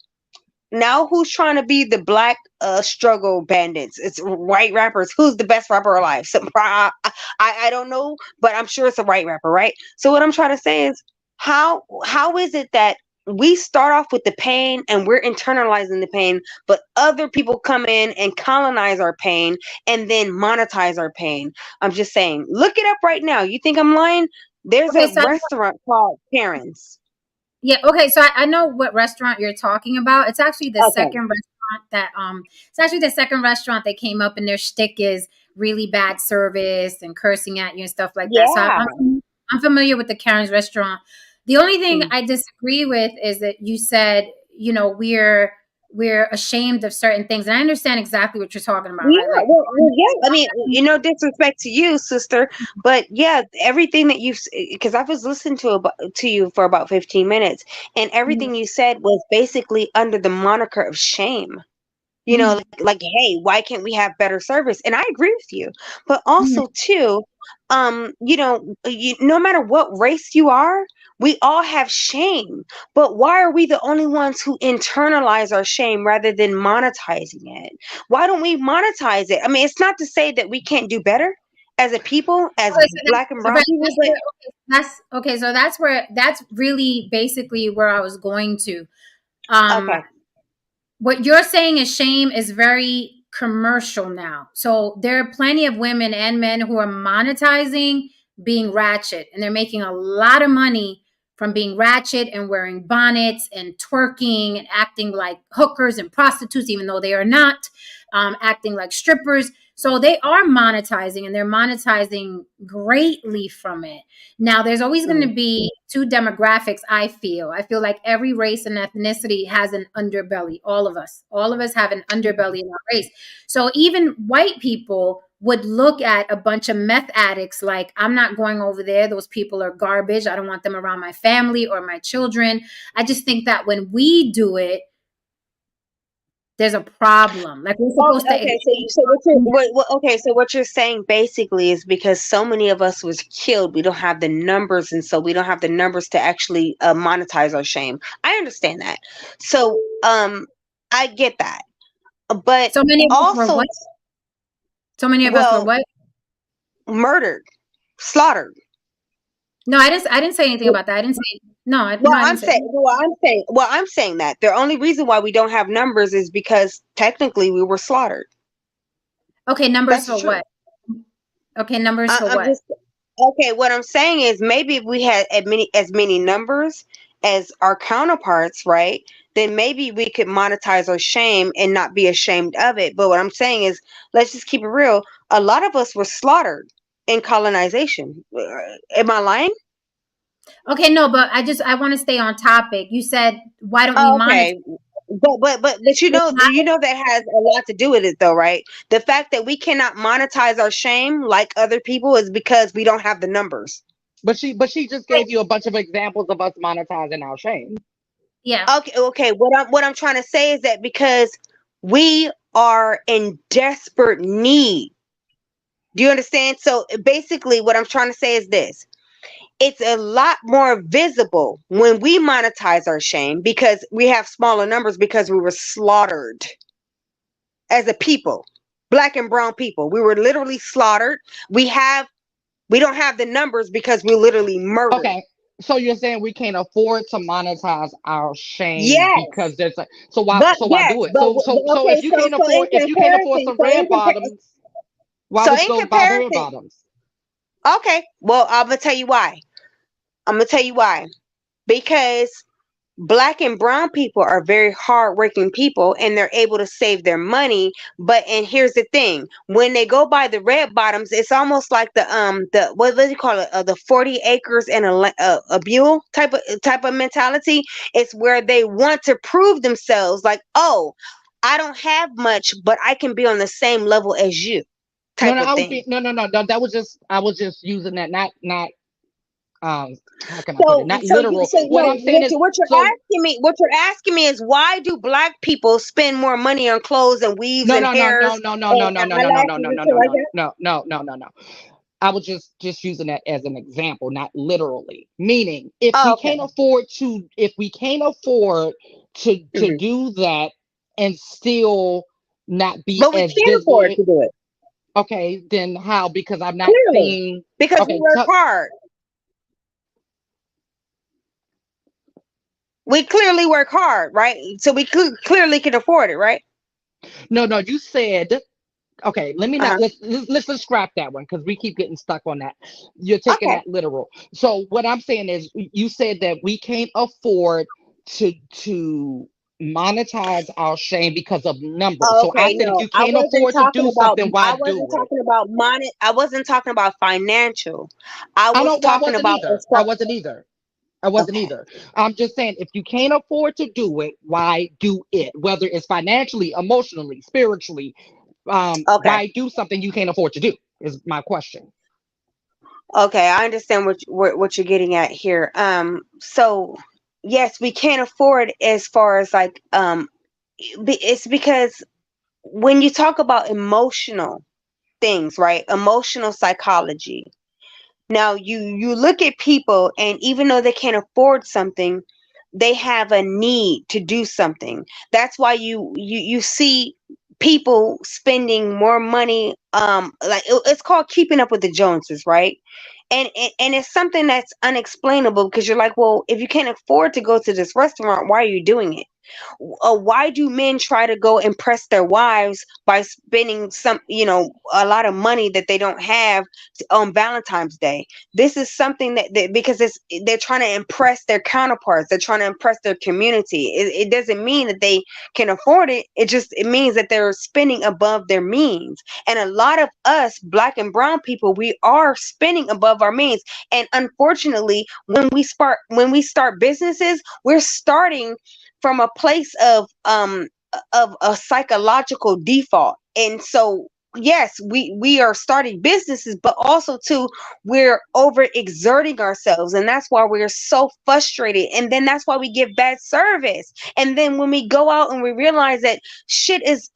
Now who's trying to be the black struggle bandits? It's white rappers. Who's the best rapper alive? So, I don't know, but I'm sure it's a white rapper, right? So what I'm trying to say is how is it that we start off with the pain and we're internalizing the pain, but other people come in and colonize our pain and then monetize our pain? I'm just saying, look it up right now. You think I'm lying? There's
Okay,
a
so
restaurant called Karen's.
yeah, okay, so I know what restaurant you're talking about. It's actually the
Okay.
second restaurant that it's actually the second restaurant that came up, and their shtick is really bad service and cursing at you and stuff like that. So
Yeah.
I'm familiar with the Karen's restaurant. The only thing I disagree with is that you said, you know, we're ashamed of certain things. And I understand exactly what you're talking about,
Yeah,
right? Like,
yeah. I mean, no disrespect to you, sister, but yeah, everything that you've, because I was listening to you for about 15 minutes, and everything you said was basically under the moniker of shame. You know,
Mhm.
like, hey, why can't we have better service? And I agree with you, but
Mhm.
also too, no matter what race you are, we all have shame. But why are we the only ones who internalize our shame rather than monetizing it? Why don't we monetize it? I mean, it's not to say that we can't do better as a people, as
Okay, so
black and brown
right,
people,
that's
but
where, okay, that's okay. So that's where that's really basically where I was going to. Um,
okay.
what you're saying is shame is very commercial now. So there are plenty of women and men who are monetizing being ratchet, and they're making a lot of money from being ratchet and wearing bonnets and twerking and acting like hookers and prostitutes, even though they are not, acting like strippers. So they are monetizing, and they're monetizing greatly from it. Now, there's always going to
Mm,
be two demographics, I feel. I feel like every race and ethnicity has an underbelly. All of us have an underbelly in our race. So even white people would look at a bunch of meth addicts like, I'm not going over there. Those people are garbage. I don't want them around my family or my children. I just think that when we do it, there's a problem. Like, we're supposed to
okay, so what you're saying basically is because so many of us was killed, we don't have the numbers, and so we don't have the numbers to actually monetize our shame. I understand that. So I get that, but
so many of us were
also,
what? So many of us were
well,
what?
murdered, slaughtered.
No, I didn't say anything about that. I didn't say no.
Well,
I didn't say.
I'm saying that the only reason why we don't have numbers is because technically we were slaughtered.
Okay, numbers
That's the
for
truth.
what? Okay, numbers for
I'm
what?
just okay. What I'm saying is maybe if we had as many numbers as our counterparts, right? Then maybe we could monetize our shame and not be ashamed of it. But what I'm saying is, let's just keep it real. A lot of us were slaughtered in colonization. Am I lying?
Okay, no, but I want to stay on topic. You said, why don't we
Oh,
monetize?
okay. But you know that has a lot to do with it though, right? The fact that we cannot monetize our shame like other people is because we don't have the numbers.
But she just gave you a bunch of examples of us monetizing our shame.
Yeah.
Okay. What I'm trying to say is that because we are in desperate need. Do you understand? So basically, what I'm trying to say is this: it's a lot more visible when we monetize our shame because we have smaller numbers because we were slaughtered as a people, black and brown people. We were literally slaughtered. We have we don't have the numbers because we literally murdered.
Okay. So you're saying we can't afford to monetize our shame
Yes,
because there's a
but
so why
yes,
do it? So
okay.
if you can't
So in
afford
comparison,
some red bottoms, why
so
would you
in
go buy red
comparison,
bottoms?
okay. Well, I'm gonna tell you why. I'm gonna tell you why. Because black and brown people are very hardworking people and they're able to save their money. But and here's the thing: when they go by the red bottoms, it's almost like the what do you call it, the 40 acres and a mule type of mentality. It's where they want to prove themselves, like, oh, I don't have much but I can be on the same level as you,
No,
type
no,
of
I was
thing.
being no, no, no, no. That was just I was just using that, not how can I put it? Not literal.
So
What
no,
I'm saying is, so
what you're asking me is why do black people spend more money on clothes and weaves
no,
and
no, no, no,
hairs
no, no, no,
and
no, no, no, no, no,
eyelashes
no,
and
no,
shit
no,
like
no,
that?
no, no, no, no, no. I was just using that as an example, not literally. Meaning,
Oh, okay.
if we can't afford to
Hmm.
do that and still not be
But we
as
can't afford
vigilant,
to do it,
okay, then how? Because I'm not
clearly,
seeing.
because we
Okay,
work hard. We clearly work hard, right? So we clearly can afford it, right?
no, no, you said. Okay, let me
Uh-huh.
not let's just scrap that one because we keep getting stuck on that. You're taking
Okay.
that literal. So what I'm saying is, you said that we can't afford to monetize our shame because of numbers.
Oh,
So I
okay,
said, if
no,
you can't afford to do something, why
I wasn't
do it?
talking about money. I wasn't talking about financial. I
I
was
know. Well, I
talking
wasn't
about
either.
as
I
far.
wasn't either. I wasn't
Okay.
either. I'm just saying, if you can't afford to do it, why do it? Whether it's financially, emotionally, spiritually,
Okay.
why do something you can't afford to do? Is my question.
Okay, I understand what you're getting at here. So yes, we can't afford as far as like it's because when you talk about emotional things, right? Emotional psychology. Now you look at people, and even though they can't afford something, they have a need to do something. That's why you see people spending more money. Like it's called keeping up with the Joneses, right? And it's something that's unexplainable because you're like, well, if you can't afford to go to this restaurant, why are you doing it? Why do men try to go impress their wives by spending a lot of money that they don't have on Valentine's Day? This is something because they're trying to impress their counterparts, they're trying to impress their community. It doesn't mean that they can afford it. It means that they're spending above their means. And a lot of us black and brown people, we are spending above our means. And unfortunately, when we start businesses, we're starting from a place of a psychological default. And so yes, we are starting businesses, but also too, we're overexerting ourselves, and that's why we're so frustrated, and then that's why we give bad service. And then when we go out and we realize that shit is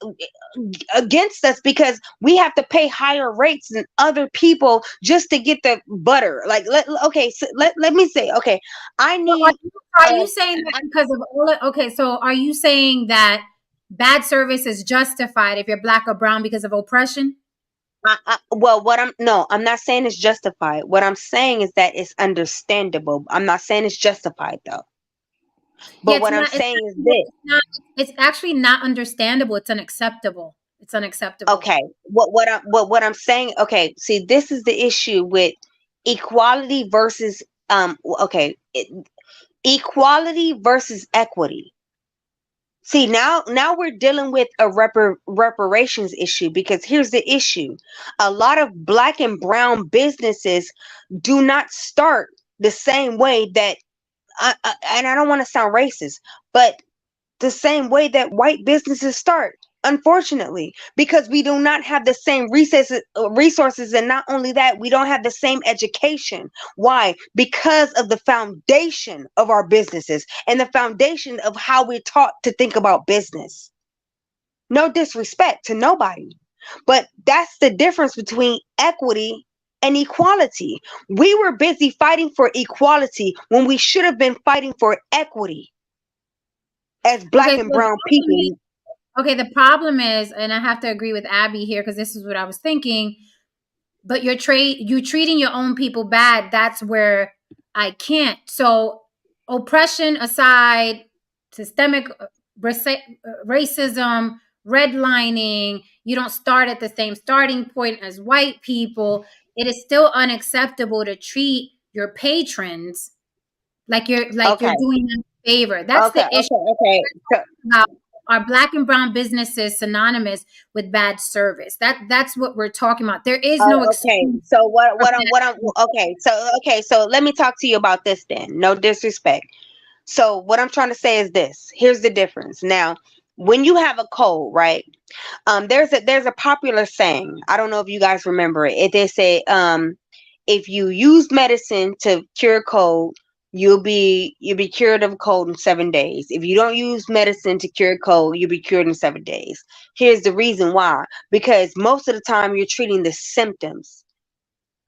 against us because we have to pay higher rates than other people just to get the butter. Like okay, so let me say, okay, I
So
need
are you saying that because of all it? Okay, so are you saying that bad service is justified if you're black or brown because of oppression?
well, I'm not saying it's justified. What I'm saying is that it's understandable. I'm not saying it's justified though.
Yeah,
But
it's
what I'm
not.
saying is this.
It's not. It's actually not understandable. It's unacceptable. It's unacceptable.
Okay, what I'm saying. Okay, see, this is the issue with equality versus okay, equality versus equity. See, now we're dealing with a reparations issue because here's the issue. A lot of black and brown businesses do not start the same way that and I don't want to sound racist, but the same way that white businesses start, unfortunately, because we do not have the same resources, and not only that, we don't have the same education. Why? Because of the foundation of our businesses and the foundation of how we're taught to think about business. No disrespect to nobody, but that's the difference between equity and equality. We were busy fighting for equality when we should have been fighting for equity as
Okay,
black
so
and
the
brown
problem is,
people.
okay, the problem is, and I have to agree with Abby here because this is what I was thinking. But you treating your own people bad. That's where I can't. So oppression aside, systemic racism, redlining. You don't start at the same starting point as white people. It is still unacceptable to treat your patrons like you're
Okay,
doing them a favor. That's
okay,
the issue
okay, okay. So,
about are black and brown businesses synonymous with bad service. That's what we're talking about. There is no
okay.
excuse
So
for bad
okay. So let me talk to you about this then. No disrespect. So what I'm trying to say is this. Here's the difference. Now, when you have a cold, right? There's a popular saying. I don't know if you guys remember it. They say if you use medicine to cure cold, you'll be cured of a cold in 7 days. If you don't use medicine to cure a cold, you'll be cured in 7 days. Here's the reason why. Because most of the time you're treating the symptoms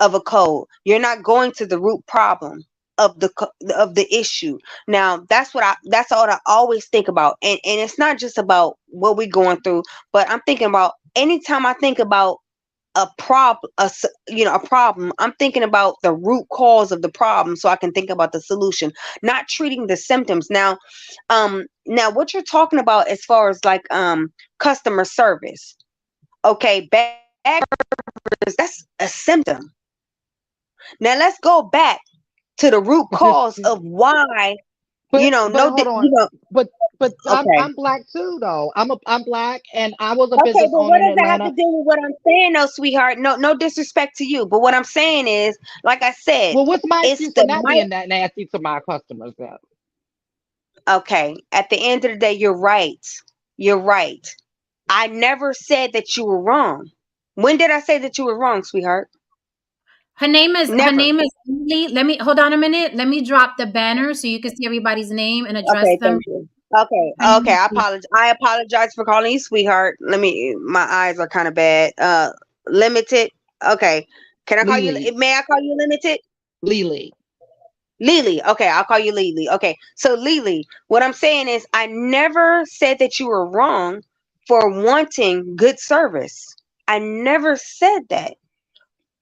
of a cold. You're not going to the root problem of the issue. Now, that's what that's all I always think about. And it's not just about what we're going through, but I'm thinking about anytime I think about a problem, a problem, I'm thinking about the root cause of the problem so I can think about the solution, not treating the symptoms. Now what you're talking about as far as like customer service, okay, bad service, that's a symptom. Now let's go back to the root cause of why,
But
no,
hold on. But
okay.
I'm black too though. I'm black and I was a
Okay,
business
but
owner
what
in
does that have to
Atlanta.
do with what I'm saying, though, sweetheart? No disrespect to you, but what I'm saying is, like I said,
Well, what's my
it's
excuse for
the
not being that nasty to my customers then?
okay. At the end of the day, you're right. You're right. I never said that you were wrong. When did I say that you were wrong, sweetheart?
Her name
Never.
is Lily. Let me hold on a minute. Let me drop the banner so you can see everybody's name and address
Okay,
them.
thank you. Okay,
Her name
okay.
is
I
Lily.
apologize. I apologize for calling you sweetheart. Let me. My eyes are kind of bad. Limited. Okay. Can I call you?
Lily.
May I call you limited?
Lily.
Lily. Okay, I'll call you Lily. Okay. So Lily, what I'm saying is I never said that you were wrong for wanting good service. I never said that.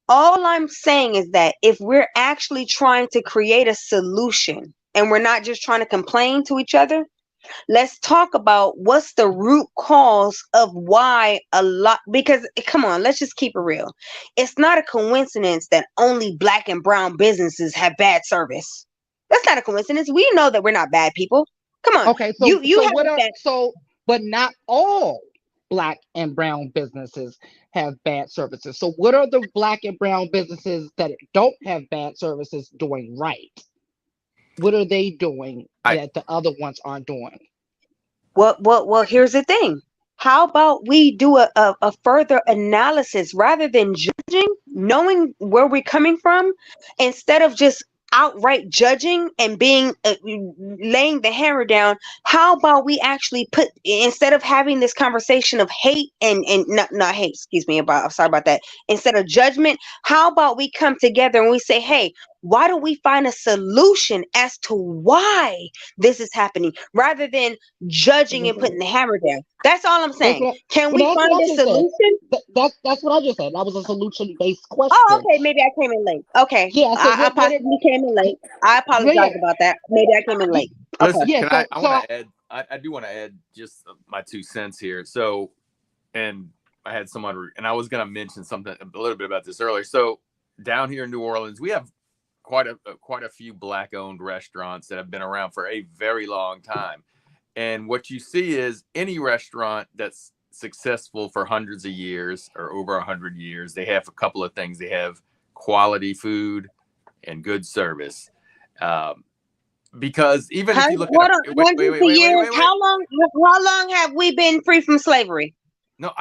All I'm saying is that if we're actually trying to create a solution and we're not just trying to complain to each other, let's talk about what's the root cause of why a lot, because come on, let's just keep it real. It's not a coincidence that only black and brown businesses have bad service. That's not a coincidence. We know that we're not bad people. Come on.
Okay,
You
what
haven't
are
been.
but not all black and brown businesses have bad services. So what are the black and brown businesses that don't have bad services doing right? What are they doing
I
that the other ones aren't doing?
Well, here's the thing. How about we do a further analysis rather than judging, knowing where we're coming from, instead of just outright judging and being laying the hammer down. How about we actually put, instead of having this conversation of hate and not hate, excuse me, about, I'm sorry about that, instead of judgment, how about we come together and we say, hey, why don't we find a solution as to why this is happening rather than judging and putting the hammer down? That's all I'm
That's
saying.
what.
Can
Well,
we
that's what
find
I
a
just said.
solution?
That's what I just said. That was a solution based
Oh,
question.
okay. Maybe I came in late. Okay.
Yeah. So
I
what?
possibly came in late. I
But
apologize
yeah,
about that. Maybe I came in
y-
late. Okay.
listen.
yeah.
Can
So
I want to add. I do want to add just my 2 cents here. So, and I had someone, and I was going to mention something a little bit about this earlier. So, down here in New Orleans, we have quite a few black owned restaurants that have been around for a very long time. And what you see is any restaurant that's successful for hundreds of years or over 100 years, they have a couple of things. They have quality food and good service. Um, because even if you look at
Hold on. Hundreds of years.
wait.
How long have we been free from slavery?
No,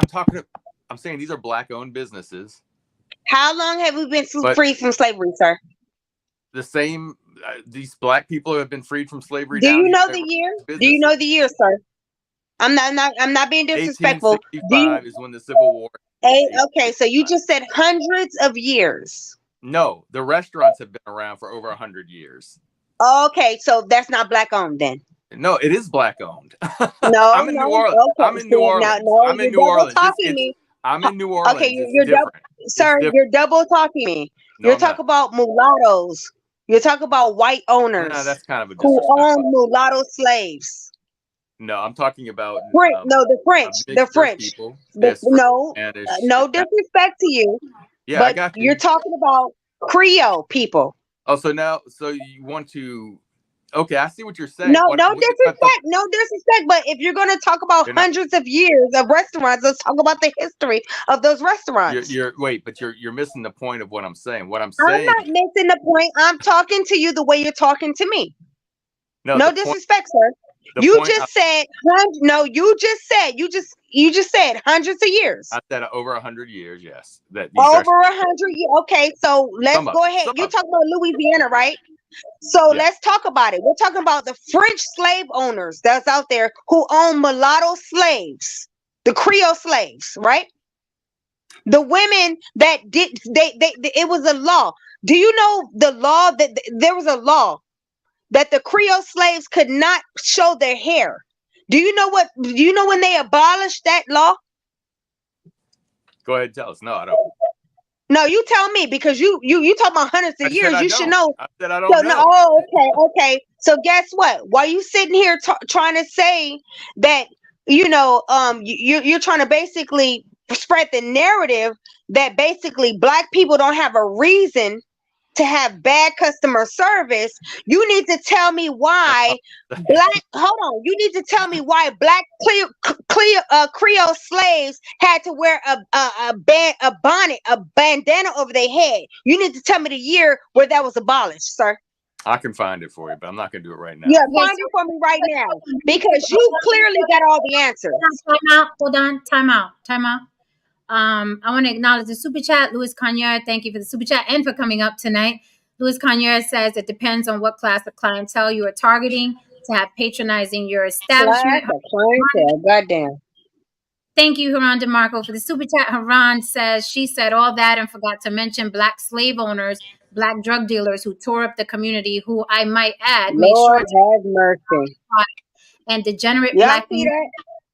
I'm saying these are black owned businesses,
How long have we been
but
free from slavery, sir?
the same, these black people who have been freed from slavery
Do
down
you
here,
know
they're
the year? Do you know
businesses.
the year, sir? I'm not being disrespectful. Do you?
1865 is when the Civil War.
Okay, so you just said hundreds of years.
No, the restaurants have been around for over 100 years.
Okay, so that's not black owned then.
No, it is black owned.
No,
I'm in New
no.
Orleans.
Okay,
I'm in New
see, now,
Orleans.
no,
I'm in
you're
New
double
Orleans.
talking
It's
me.
I'm in New
Okay,
Orleans. It's
you're double,
different. It's
sir.
different.
You're double talking me.
No,
You're
I'm not.
talking about mulattoes. You're talking about white
Nah,
owners
that's kind of a
who
disrespectful.
owned mulatto slaves.
No, I'm talking about
No, the
a
French, the
mixture of
French.
people. There's French,
No,
Spanish.
no disrespect to you,
Yeah, I
but
got
you're
you.
talking about Creole people.
Oh, so you want to? Okay, I see what you're saying.
No,
What?
no
But the
disrespect, no disrespect. But if you're going to talk about
you're not.
hundreds of years of restaurants, let's talk about the history of those restaurants.
You're wait, but you're missing the point of what I'm saying. What I'm
I'm
saying,
not missing the point. I'm talking to you the way you're talking to me.
no,
No
the point.
disrespect, sir. You just said no. You just said hundreds of years.
I said over 100 years. Yes, that these
over 100 years. Okay, so let's go ahead. You talk about Louisiana, right? So let's talk about it. We're talking about the French slave owners that's out there who own mulatto slaves, the Creole slaves, right? The women that did they it was a law. Do you know the law that there was a law that the Creole slaves could not show their hair? Do you know when they abolished that law?
Go ahead, tell us. No, I don't.
No, you tell me, because you talk about hundreds of years. You should know.
I said I don't know.
No, oh, okay. So guess what? Why you sitting here trying to say that you're trying to basically spread the narrative that basically black people don't have a reason to have bad customer service? You need to tell me why you need to tell me why black Creole slaves had to wear a bonnet, a bandana over their head. You need to tell me the year where that was abolished, sir.
I can find it for you, but I'm not going to do it right now.
Yeah, find it for me right now, because you clearly got all the answers.
Time out. I want to acknowledge the super chat. Louis Conyard, thank you for the super chat and for coming up tonight. Louis Conyard says it depends on what class of clientele you are targeting to have patronizing your establishment.
Clientele, goddamn.
Thank you, Haran DeMarco, for the super chat. Haran says she said all that and forgot to mention black slave owners, black drug dealers who tore up the community, who I might add made
Lord
sure
have mercy.
And degenerate
black
people.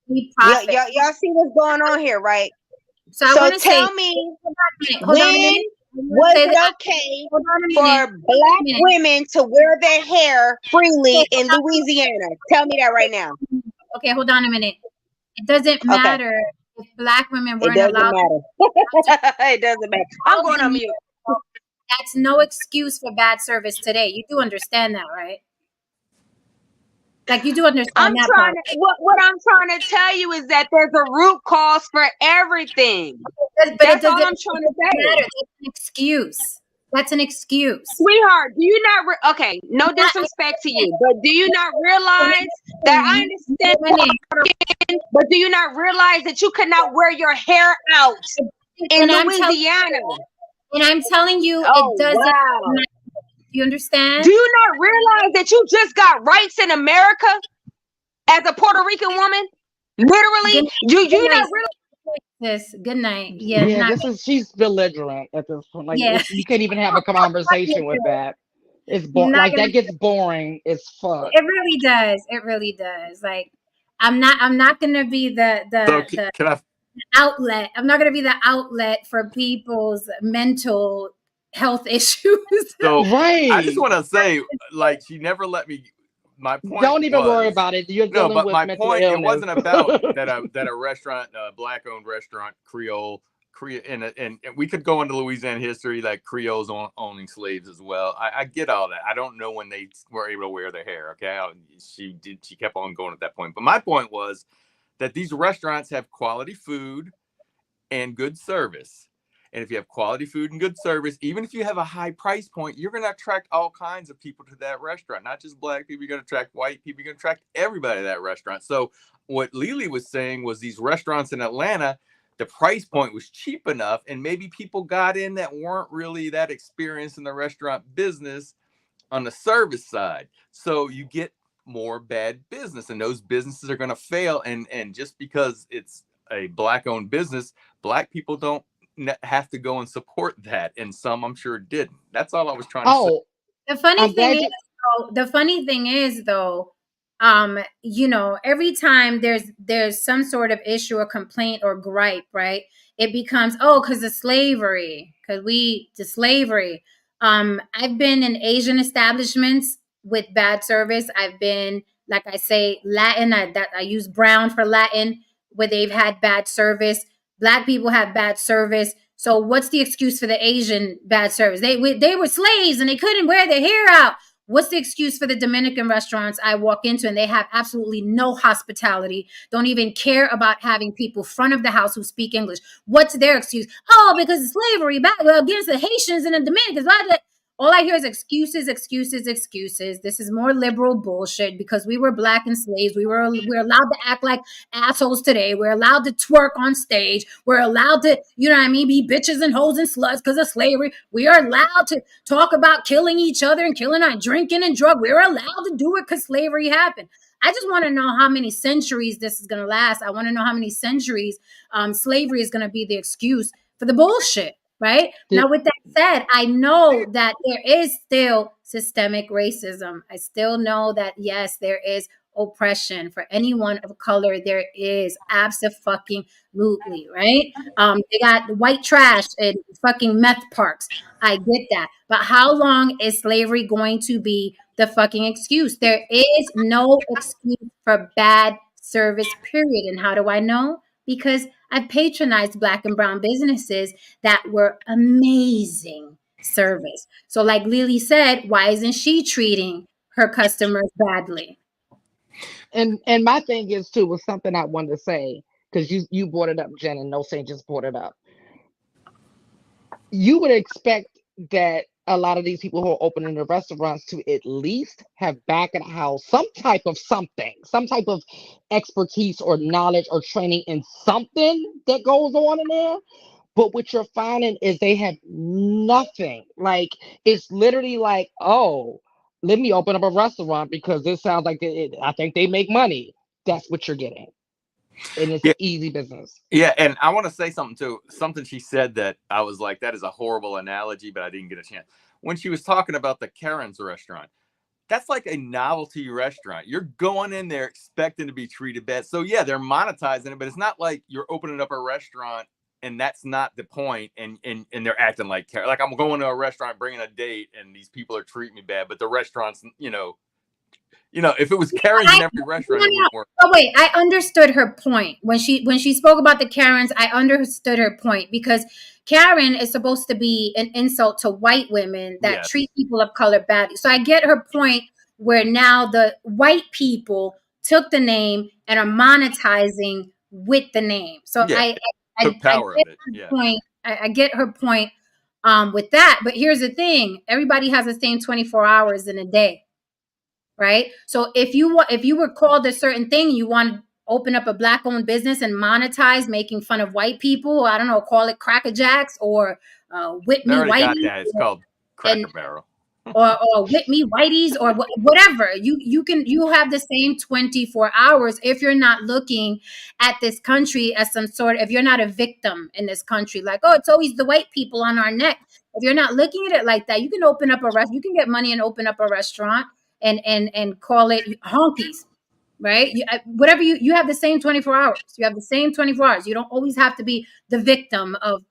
Y'all see what's going on here, right?
So I want to
tell me, when was it okay for black women to wear their hair freely in Louisiana? Tell me that right now.
Okay, hold on a minute. It doesn't matter if black women weren't allowed.
It doesn't matter. I'm going on mute.
That's no excuse for bad service today. You do understand that, right? Like, you do understand that part.
What I'm trying to tell you is that there's a root cause for everything. That's all I'm trying to say.
That's an excuse. That's an excuse.
Sweetheart, do you not okay, no disrespect to you, but do you not realize that I understand, but do you not realize that you could not wear your hair out in Louisiana?
And I'm telling you, it doesn't.
Wow.
You understand?
Do you not realize that you just got rights in America as a Puerto Rican woman? Literally, do you not realize?
Good night.
Yeah, she's belligerent at this point. Like, you can't even have a conversation with that. It's like that gets boring as fuck.
It really does. It really does. Like, I'm not gonna be the outlet. I'm not gonna be the outlet for people's mental health issues.
So I just want to say, like, she never let me. My point.
Don't even worry about it. You're dealing with
my
mental
point.
illness.
It wasn't about that a restaurant, black-owned restaurant, Creole, and we could go into Louisiana history, like Creoles owning slaves as well. I get all that. I don't know when they were able to wear their hair. Okay, she kept on going at that point. But my point was that these restaurants have quality food and good service. And if you have quality food and good service, even if you have a high price point, you're going to attract all kinds of people to that restaurant, not just black people. You're going to attract white people. You're going to attract everybody to that restaurant. So what Lily was saying was these restaurants in Atlanta, the price point was cheap enough. And maybe people got in that weren't really that experienced in the restaurant business on the service side. So you get more bad business, and those businesses are going to fail. And just because it's a black-owned business, black people don't have to go and support that, and some I'm sure didn't. That's all I was trying to say.
The funny thing is though, every time there's some sort of issue or complaint or gripe, right? It becomes because of slavery, slavery. I've been in Asian establishments with bad service. I've been, like I say, Latin. I use brown for Latin, where they've had bad service. Black people have bad service. So what's the excuse for the Asian bad service? They were slaves and they couldn't wear their hair out. What's the excuse for the Dominican restaurants I walk into and they have absolutely no hospitality, don't even care about having people front of the house who speak English? What's their excuse? Because of slavery back against the Haitians and the Dominicans. All I hear is excuses, excuses, excuses. This is more liberal bullshit because we were black and slaves. We're allowed to act like assholes today. We're allowed to twerk on stage. We're allowed to, you know what I mean, be bitches and hoes and sluts because of slavery. We are allowed to talk about killing each other and killing our drinking and drug. We're allowed to do it because slavery happened. I just want to know how many centuries this is going to last. I want to know how many centuries slavery is going to be the excuse for the bullshit, right? Now, with that said, I know that there is still systemic racism. I still know that, yes, there is oppression for anyone of color. There is absolutely, right? They got white trash and fucking meth parks. I get that. But how long is slavery going to be the fucking excuse? There is no excuse for bad service, period. And how do I know? Because I've patronized black and brown businesses that were amazing service. So, like Lily said, why isn't she treating her customers badly?
And my thing is too was something I wanted to say because you brought it up, Jen, and No Saint just brought it up. You would expect that a lot of these people who are opening the restaurants to at least have back of the house some type of something, some type of expertise or knowledge or training in something that goes on in there. But what you're finding is they have nothing. Like it's literally like, oh, let me open up a restaurant because this sounds like I think they make money. That's what you're getting, and it's
Yeah.
an easy business.
Yeah, and I want to say something too. Something she said that I was like, that is a horrible analogy, but I didn't get a chance. When she was talking about the Karen's restaurant, that's like a novelty restaurant. You're going in there expecting to be treated bad. So yeah, they're monetizing it, but it's not like you're opening up a restaurant and that's not the point. And they're acting like I'm going to a restaurant, bringing a date, and these people are treating me bad. But the restaurant's, if it was Karen's in every restaurant, it wouldn't work.
Oh wait, I understood her point when she spoke about the Karens. I understood her point because Karen is supposed to be an insult to white women that
Yes.
treat people of color badly. So I get her point where now the white people took the name and are monetizing with the name. So
Yeah,
I
took power
get
of it.
her
Yeah.
point. I get her point with that. But here's the thing: everybody has the same 24 hours in a day. Right. So if you were called a certain thing, you want to open up a black owned business and monetize making fun of white people. I don't know, call it Cracker Jacks or Whip
They
Me
already got
Whitey,
that. It's called Cracker
and
Barrel.
or Whip Me Whiteys or whatever. You have the same 24 hours if you're not looking at this country as some sort. If you're not a victim in this country, like, oh, it's always the white people on our neck. If you're not looking at it like that, you can open up you can get money and open up a restaurant and call it honkies, right? Whatever you have the same 24 hours. You have the same 24 hours. You don't always have to be the victim of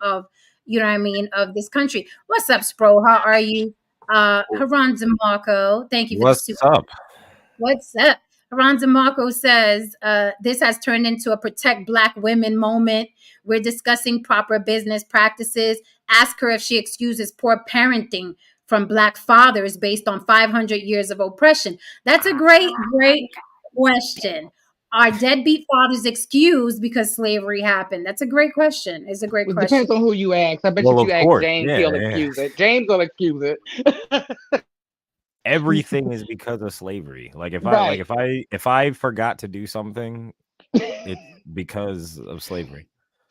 you know what I mean, of this country. What's up, Spro? How are you? Haran DeMarco, thank you for the
What's
super.
up?
What's up? Haran DeMarco says, this has turned into a protect black women moment. We're discussing proper business practices. Ask her if she excuses poor parenting from black fathers based on 500 years of oppression. That's a great question. Are deadbeat fathers excused because slavery happened? That's a great question. It's a great
It
question.
depends on who you ask. I bet you
Well,
if
of
you ask
course.
James,
Yeah,
he'll
yeah.
excuse it. James will excuse it.
Everything is because of slavery. Like
Right.
if I forgot to do something, it's because of slavery.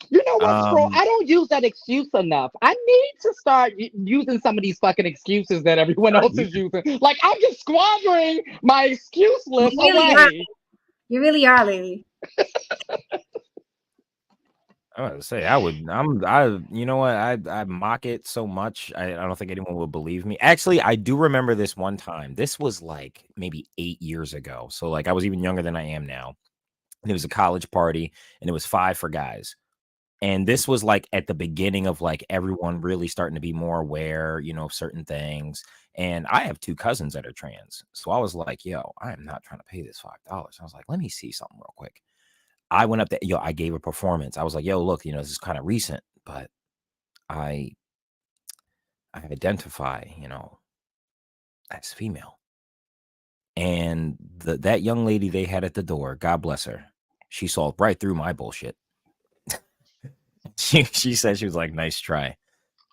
You know what, bro?
Um,
I don't use that excuse enough. I need to start using some of these fucking excuses that everyone else is using. Like I'm just squandering my excuse list
You really are.
away.
You really are, Lily.
I was to say you know what, I mock it so much. I don't think anyone will believe me. Actually, I do remember this one time. This was like maybe 8 years ago. So like I was even younger than I am now. And it was a college party and it was 5 for guys. And this was like at the beginning of like everyone really starting to be more aware, of certain things. And I have 2 cousins that are trans. So I was like, yo, I am not trying to pay this $5. I was like, let me see something real quick. I went up there, I gave a performance. I was like, yo, look, this is kind of recent, but I identify, as female. And that young lady they had at the door, God bless her, she saw right through my bullshit. She said, she was like, nice try.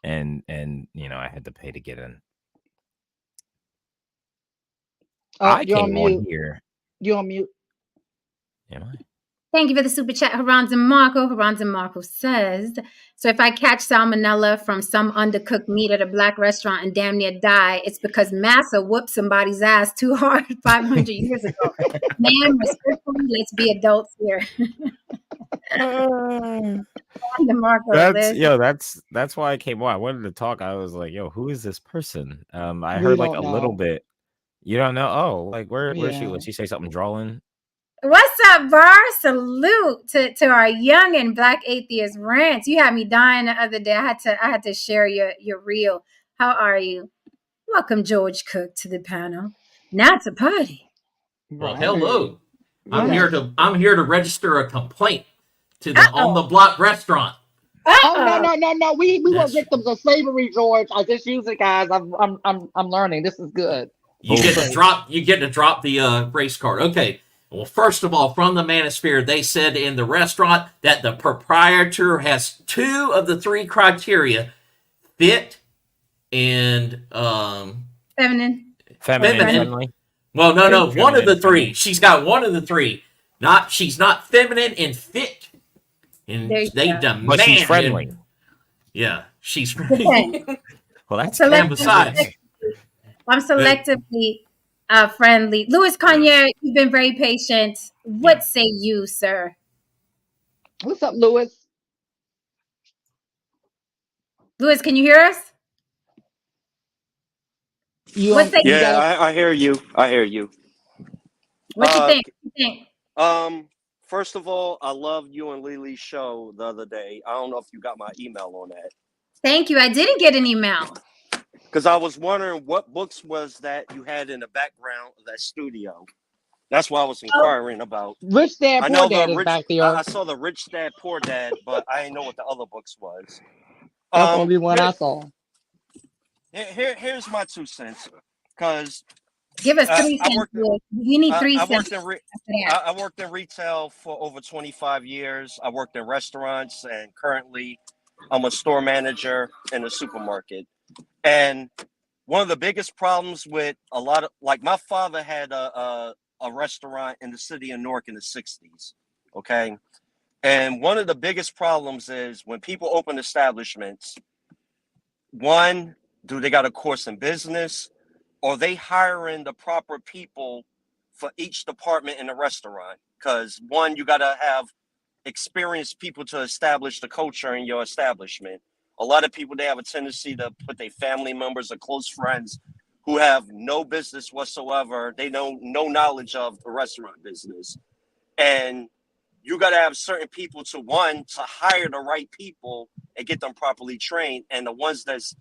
And I had to pay to get in.
Oh,
I
you're on
came on
mute.
here.
You're on mute.
Am I?
Thank you for the super chat, Haranza Marco. Haranza Marco says, so if I catch salmonella from some undercooked meat at a black restaurant and damn near die, it's because massa whooped somebody's ass too hard 500 years ago. Ma'am, respectfully, let's be adults here.
Uh,
The Marco, Liz.
that's why I came on. I wanted to talk. I was like, yo, who is this person? I
We
heard like
don't
a little
know.
bit. You don't know? Oh, like where's she?
Yeah.
Would she say something drawling?
What's up, Bar? Salute to our young and black atheist rants. You had me dying the other day. I had to share your reel. How are you? Welcome, George Cook, to the panel. Now it's a party.
Well,
Right.
hello. I'm
Yes.
here to register a complaint to the On
Uh-oh.
the Block restaurant.
Oh no
Uh-oh.
no no no! We were
That's
victims of slavery, George. I just use it, guys. I'm learning. This is good.
you
This is
get to
great.
drop the race card. Okay. Well, first of all, from the Manosphere, they said in the restaurant that the proprietor has 2 of the 3 criteria: fit and
Feminine.
Feminine,
feminine.
friendly.
Well, no, one of
Feminine,
the 3.
friendly.
She's got one of the 3. She's not feminine and fit, and
There you
they
go.
But she's
demand.
friendly.
Yeah, she's
Depends.
Well, that's
and
Select,
good.
besides,
I'm selectively friendly. Louis Conyer, you've been very patient. What say you, sir?
What's up, Lewis?
Louis, can you hear us?
You
What say
you
you?
got
Yeah, I hear you. I hear you.
What you
Uh,
think? What you think?
First of all, I loved you and Lily's show the other day. I don't know if you got my email on that.
Thank you. I didn't get an email.
Because I was wondering what books was that you had in the background of that studio. That's what I was
Oh,
inquiring about.
Rich Dad
I
Poor
know the
Dad is
rich.
back there.
I saw the Rich Dad Poor Dad, but I didn't know what the other books was.
That's the only one I
Here,
saw.
here's my 2 cents. Because
give us 3
I
cents,
worked.
Louis. We need 3
I
cents
worked in
after that.
I worked in retail for over 25 years. I worked in restaurants, and currently I'm a store manager in a supermarket. And one of the biggest problems with a lot of, like, my father had a restaurant in the city of Newark in the 60s. Okay. And one of the biggest problems is when people open establishments, one, do they got a course in business? Or they hiring the proper people for each department in the restaurant? Because one, you got to have experienced people to establish the culture in your establishment. A lot of people, they have a tendency to put their family members or close friends who have no business whatsoever. They know no knowledge of the restaurant business. And you got to have certain people to, one, to hire the right people and get them properly trained. And the ones that's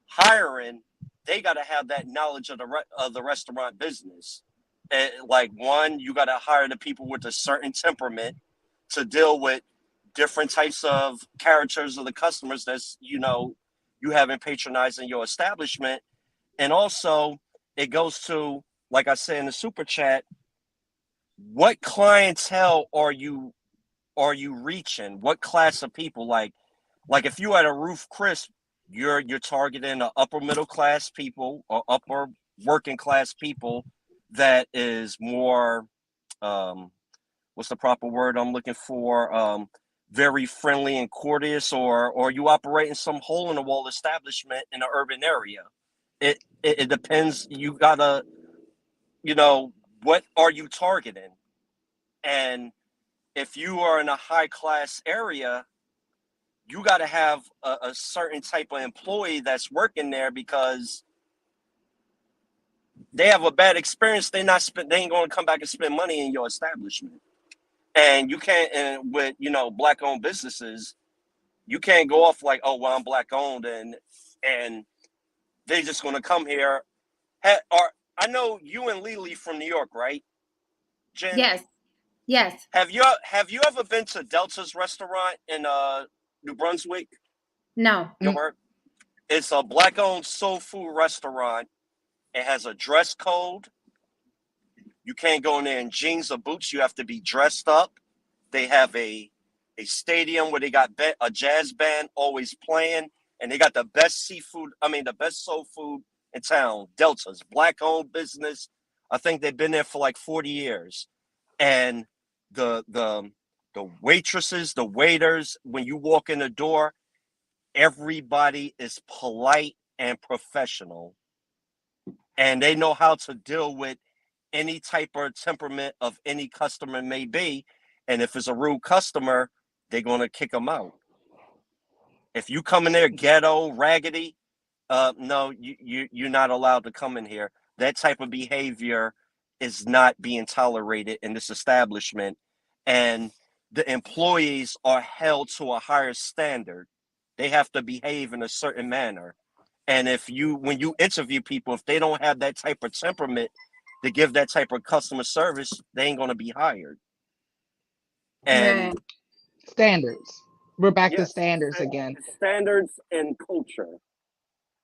hiring, they got to have that knowledge of the restaurant business. And like, one, you got to hire the people with a certain temperament to deal with different types of characters of the customers that's, you haven't patronized in your establishment. And also, it goes to, like I said in the super chat, what clientele are you reaching? What class of people? Like if you had a Roof Chris, you're targeting the upper middle class people or upper working class people that is more, what's the proper word I'm looking for? Very friendly and courteous, or you operate in some hole in the wall establishment in an urban area. It depends. You gotta, what are you targeting? And if you are in a high class area, you got to have a certain type of employee that's working there, because they have a bad experience. They ain't going to come back and spend money in your establishment. And you can't, and with, black owned businesses, you can't go off like, oh, well, I'm black owned and they just going to come here. I know you and Lily from New York, right, Jen?
Yes.
Have you ever been to Delta's restaurant in New Brunswick?
No.
It's a black owned soul food restaurant. It has a dress code. You can't go in there in jeans or boots. You have to be dressed up. They have a stadium where they got a jazz band always playing, and they got the best the best soul food in town. Delta's black owned business. I think they've been there for like 40 years. And the waitresses, the waiters, when you walk in the door, everybody is polite and professional. And they know how to deal with any type of temperament of any customer may be. And if it's a rude customer, they're going to kick them out. If you come in there ghetto, raggedy, no, you're not allowed to come in here. That type of behavior is not being tolerated in this establishment. And the employees are held to a higher standard. They have to behave in a certain manner. And when you interview people, if they don't have that type of temperament to give that type of customer service, they ain't going to be hired. And
Right.
Standards. We're back to
yes,
standards again.
standards and culture.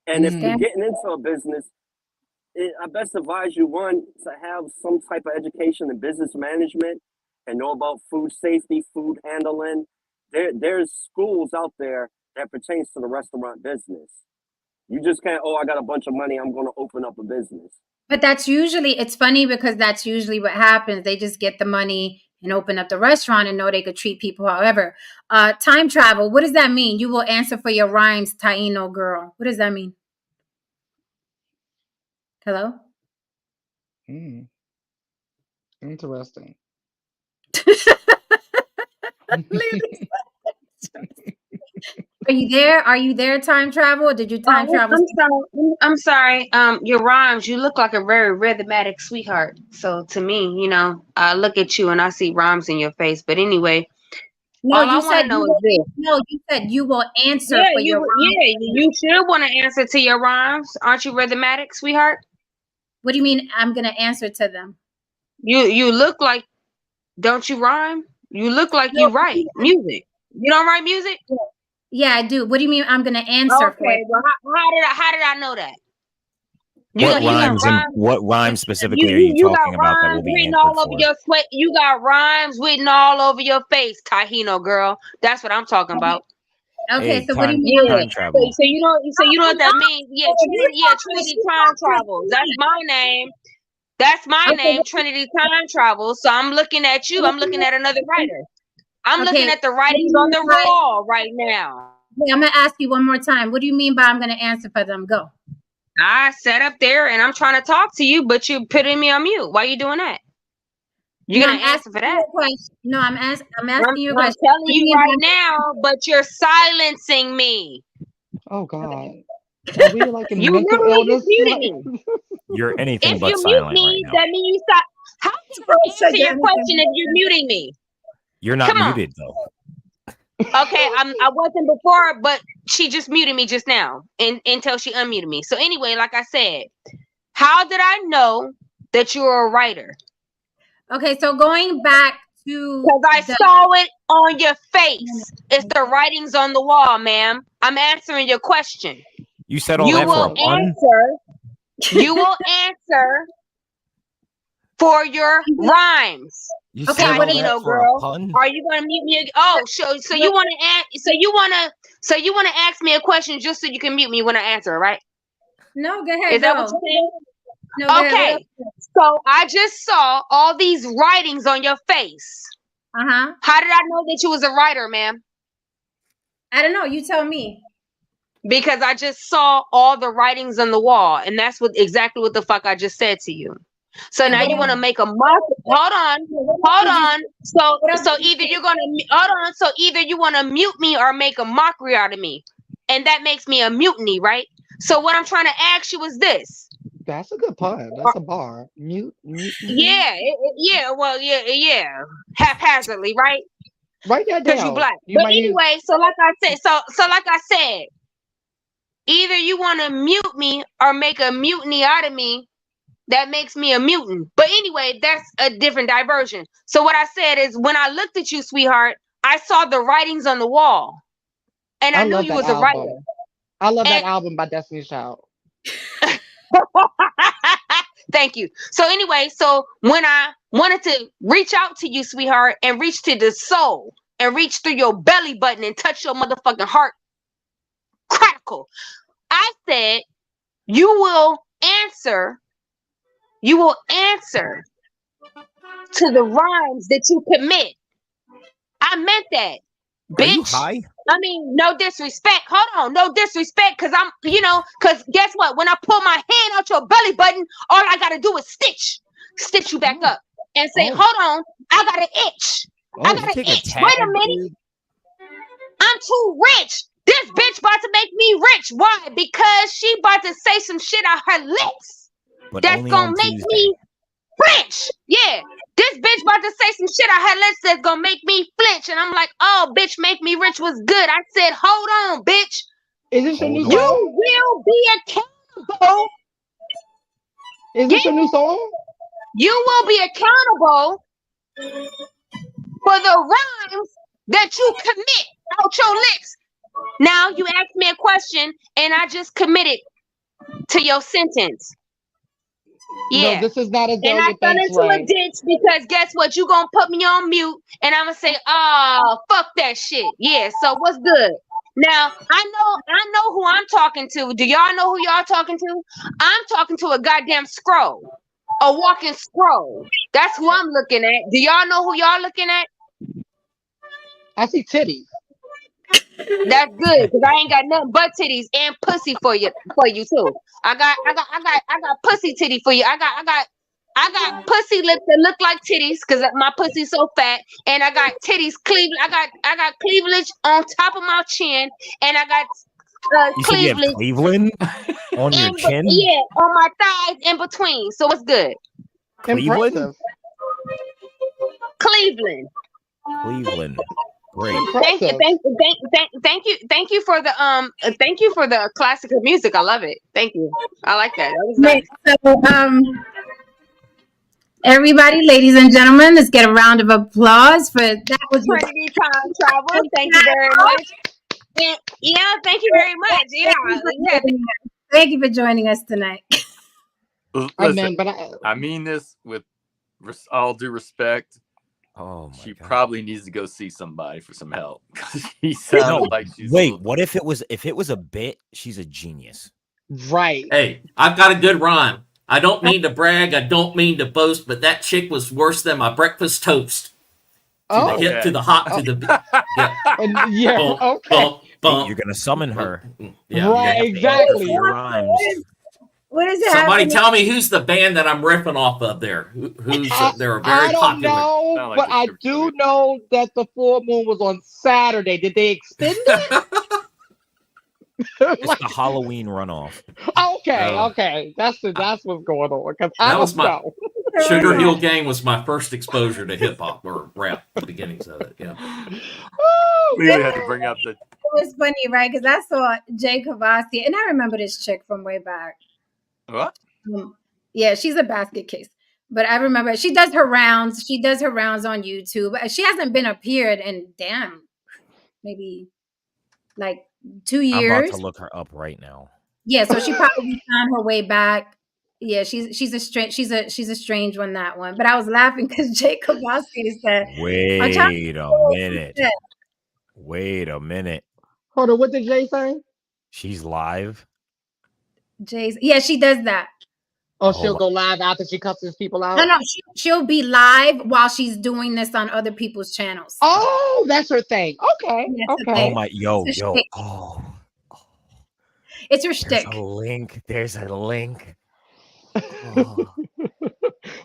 And if you're
Mm.
getting into a business, I best advise you, one, to have some type of education in business management and know about food safety, food handling. There's schools out there that pertains to the restaurant business. You just can't, I got a bunch of money, I'm going to open up a business.
But that's usually, it's funny because that's usually what happens. They just get the money and open up the restaurant and know they could treat people however. Time travel, what does that mean? You will answer for your rhymes, Taino girl. What does that mean? Hello?
Mm. Interesting.
Are you there? Are you there, time travel? Or did you time travel?
I'm sorry. Your rhymes. You look like a very rhythmatic sweetheart. So to me, I look at you and I see rhymes in your face. But anyway,
No,
all I
you
want
said
to
you
know is
will.
this.
No, you said you will answer
Yeah,
for your rhymes.
you should want to answer to your rhymes. Aren't you rhythmatic, sweetheart?
What do you mean? I'm gonna answer to them.
You look like. Don't you rhyme? You look like
No,
you write music. You don't write music?
yeah, I do. What do you mean? I'm gonna answer for
Okay.
it?
Well, how did I know that? You got rhymes.
What rhymes
You,
specifically are
you
you
you got
talking about that will
rhymes
be
written all
answered
over
for?
your sweat. You got rhymes written all over your face, Tahino girl. That's what I'm talking about.
Okay,
Hey,
so what do you
time
mean?
Yeah.
time travel.
So you know what that means? Yeah, Trinity Time Travels. That's my name. That's my name, Trinity Time Travel. So I'm looking at you. I'm looking at another writer. I'm looking
Okay,
at the writings on the wall right now.
I'm gonna ask you one more time. What do you mean by I'm gonna answer for them? Go.
I sat up there and I'm trying to talk to you, but you putting me on mute. Why you doing that? You're
No,
gonna
I'm
answer
asking
for
you
that.
a question. No, I'm
I'm,
asking you a
I'm
question.
telling
What do you
you
mean
right
by
now, but you're silencing me.
Oh God. Are we like in
You
mental
literally just
illness?
muted
Like,
me.
You're anything
If you
but
mute
silent right
me,
now.
that means you stop. How can I answer your question if you're muting me?
You're not
Come on.
muted though.
Okay, I wasn't before, but she just muted me just now until she unmuted me. So anyway, like I said, how did I know that you're a writer?
Okay, so going back to
Because I saw it on your face. It's the writings on the wall, ma'am. I'm answering your question.
You said all
You
that for
will
a pun?
You will answer for your rhymes.
You
Okay,
said
what
all
is
that
Tahino
for a
girl.
pun?
Are you gonna mute me? Oh, so you wanna ask me a question just so you can mute me when I answer, right?
No, go ahead,
Is that what
go.
you're saying?
No, go ahead. What
Okay.
else?
So I just saw all these writings on your face.
Uh-huh.
How did I know that you was a writer, ma'am?
I don't know. You tell me.
Because I just saw all the writings on the wall, and that's exactly what the fuck I just said to you. So
And
now
what
you
do
want to
you
make a mock. Hold on.
what else
So
did you
either
say?
you're gonna hold on. So either you want to mute me or make a mockery out of me, and that makes me a mutiny, right? So what I'm trying to ask you is this.
that's a good pun. That's a bar. Mutiny.
Yeah, haphazardly, right?
Write that
Because you
down.
black.
You
But
might use.
anyway, so like I said, either you want to mute me or make a mutiny out of me. That makes me a mutant. But anyway, that's a different diversion. So what I said is when I looked at you, sweetheart, I saw the writings on the wall. And
I
I knew
love
you
that
was a writer.
album. I love that
And
album by Destiny's Child.
thank you. So anyway, so when I wanted to reach out to you, sweetheart, and reach to the soul and reach through your belly button and touch your motherfucking heart critical, I said you will answer You will answer to the rhymes that you commit. I meant that,
Are you
bitch.
high?
I mean, no disrespect. Hold on, no disrespect, because because guess what? When I pull my hand out your belly button, all I gotta do is stitch you back up, and say,
Oh.
hold on, I got an itch. I
Oh.
got
You
an
take a
itch.
tag,
Wait a minute,
dude.
I'm too rich. This bitch about to make me rich. Why? Because she about to say some shit out her lips
But
that's
only
gonna
on
make
Tuesday.
me flinch. Yeah. This bitch about to say some shit out her lips that's gonna make me flinch. And I'm like, oh, bitch, make me rich was good. I said, hold on, bitch.
Is this your new
Hold on.
song?
You will be accountable.
Is this your new song?
You will be accountable for the rhymes that you commit out your lips. Now you asked me a question and I just committed to your sentence.
No,
Yeah.
this is not a
And I
Zelia
fell
Banks,
into a
Ray.
ditch because guess what? You gonna put me on mute and I'm gonna say, oh, fuck that shit. Yeah, so what's good? Now I know who I'm talking to. Do y'all know who y'all talking to? I'm talking to a goddamn scroll. A walking scroll. That's who I'm looking at. Do y'all know who y'all looking at?
I see titties.
That's good because I ain't got nothing but titties and pussy for you too. I got pussy titty for you. I got pussy lips that look like titties because my pussy's so fat, and I got titties cleavage. I got cleavage on top of my chin, and I got
You said you have
cleavage
Cleveland on your chin?
on my thighs in between. So what's good?
Cleveland?
Impressive.
Cleveland.
Cleveland. Great.
Impressive.
Thank you for the classical music. I love it. Thank you. I like that. That was
Nick,
nice.
so everybody, ladies and gentlemen, let's get a round of applause for that. Was
Trinity time travel. Thank you very much. And, yeah, thank you very much. Yeah.
Thank you for joining us tonight.
Listen,
but
I mean this with all due respect.
Oh my
She
God.
probably needs to go see somebody for some help. She sounded like she's
wait. What if it was a bit? She's a genius.
right.
Hey, I've got a good rhyme. I don't mean to brag. I don't mean to boast, but that chick was worse than my breakfast toast. To the
Oh.
hip,
Okay.
to the hot, to the yeah.
Yeah.
Bump,
Okay.
bump,
Hey,
bump.
you're gonna summon her.
Yeah.
Right.
You have to answer for
Exactly.
your rhymes.
What is
Somebody
happening?
tell me who's the band that I'm riffing off of there. They're very
I don't
popular.
know,
Sound like
but
the
I
strip
do
movie.
know that the full moon was on Saturday. Did they extend it?
It's the Halloween runoff.
Okay. That's what's going on because I
That was
don't
my
know.
Sugar Hill Gang was my first exposure to hip hop or rap, the beginnings of it. Yeah.
Woo!
Lily had to bring up the.
It was funny, right? Because I saw Jay Kavasi, and I remember this chick from way back.
What?
Yeah, she's a basket case. But I remember she does her rounds. She does her rounds on YouTube. She hasn't been appeared in maybe like 2
I'm about
years.
to look her up right now.
Yeah, so she probably found her way back. Yeah, she's a strange one, that one. But I was laughing because Jay Kavasi said,
Wait a minute. Wait a minute.
Hold on, what did Jay say?
She's live.
Jay's, yeah, she does that.
Oh, she'll go live after she cusses people out?
No, she'll be live while she's doing this on other people's channels.
Oh, that's her thing. Okay.
Yeah,
Okay.
Oh my, yo.
It's her
There's
shtick.
a link. There's a link. Oh,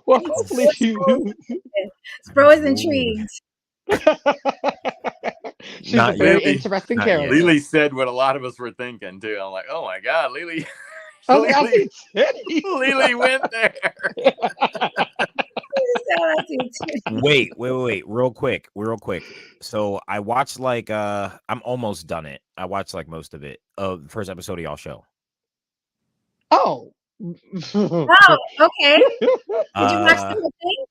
Well, hopefully
Spro is intrigued.
she's
Not
a very
yet.
interesting
Not
character.
yet.
Lily said what a lot of us were thinking too. I'm like, oh my God, Lily.
I was like, I see titties.
Lily went there.
Wait, real quick. So I watched I'm almost done it. I watched like most of it. The first episode of y'all show.
Oh.
Oh, okay. Did you watch the whole thing?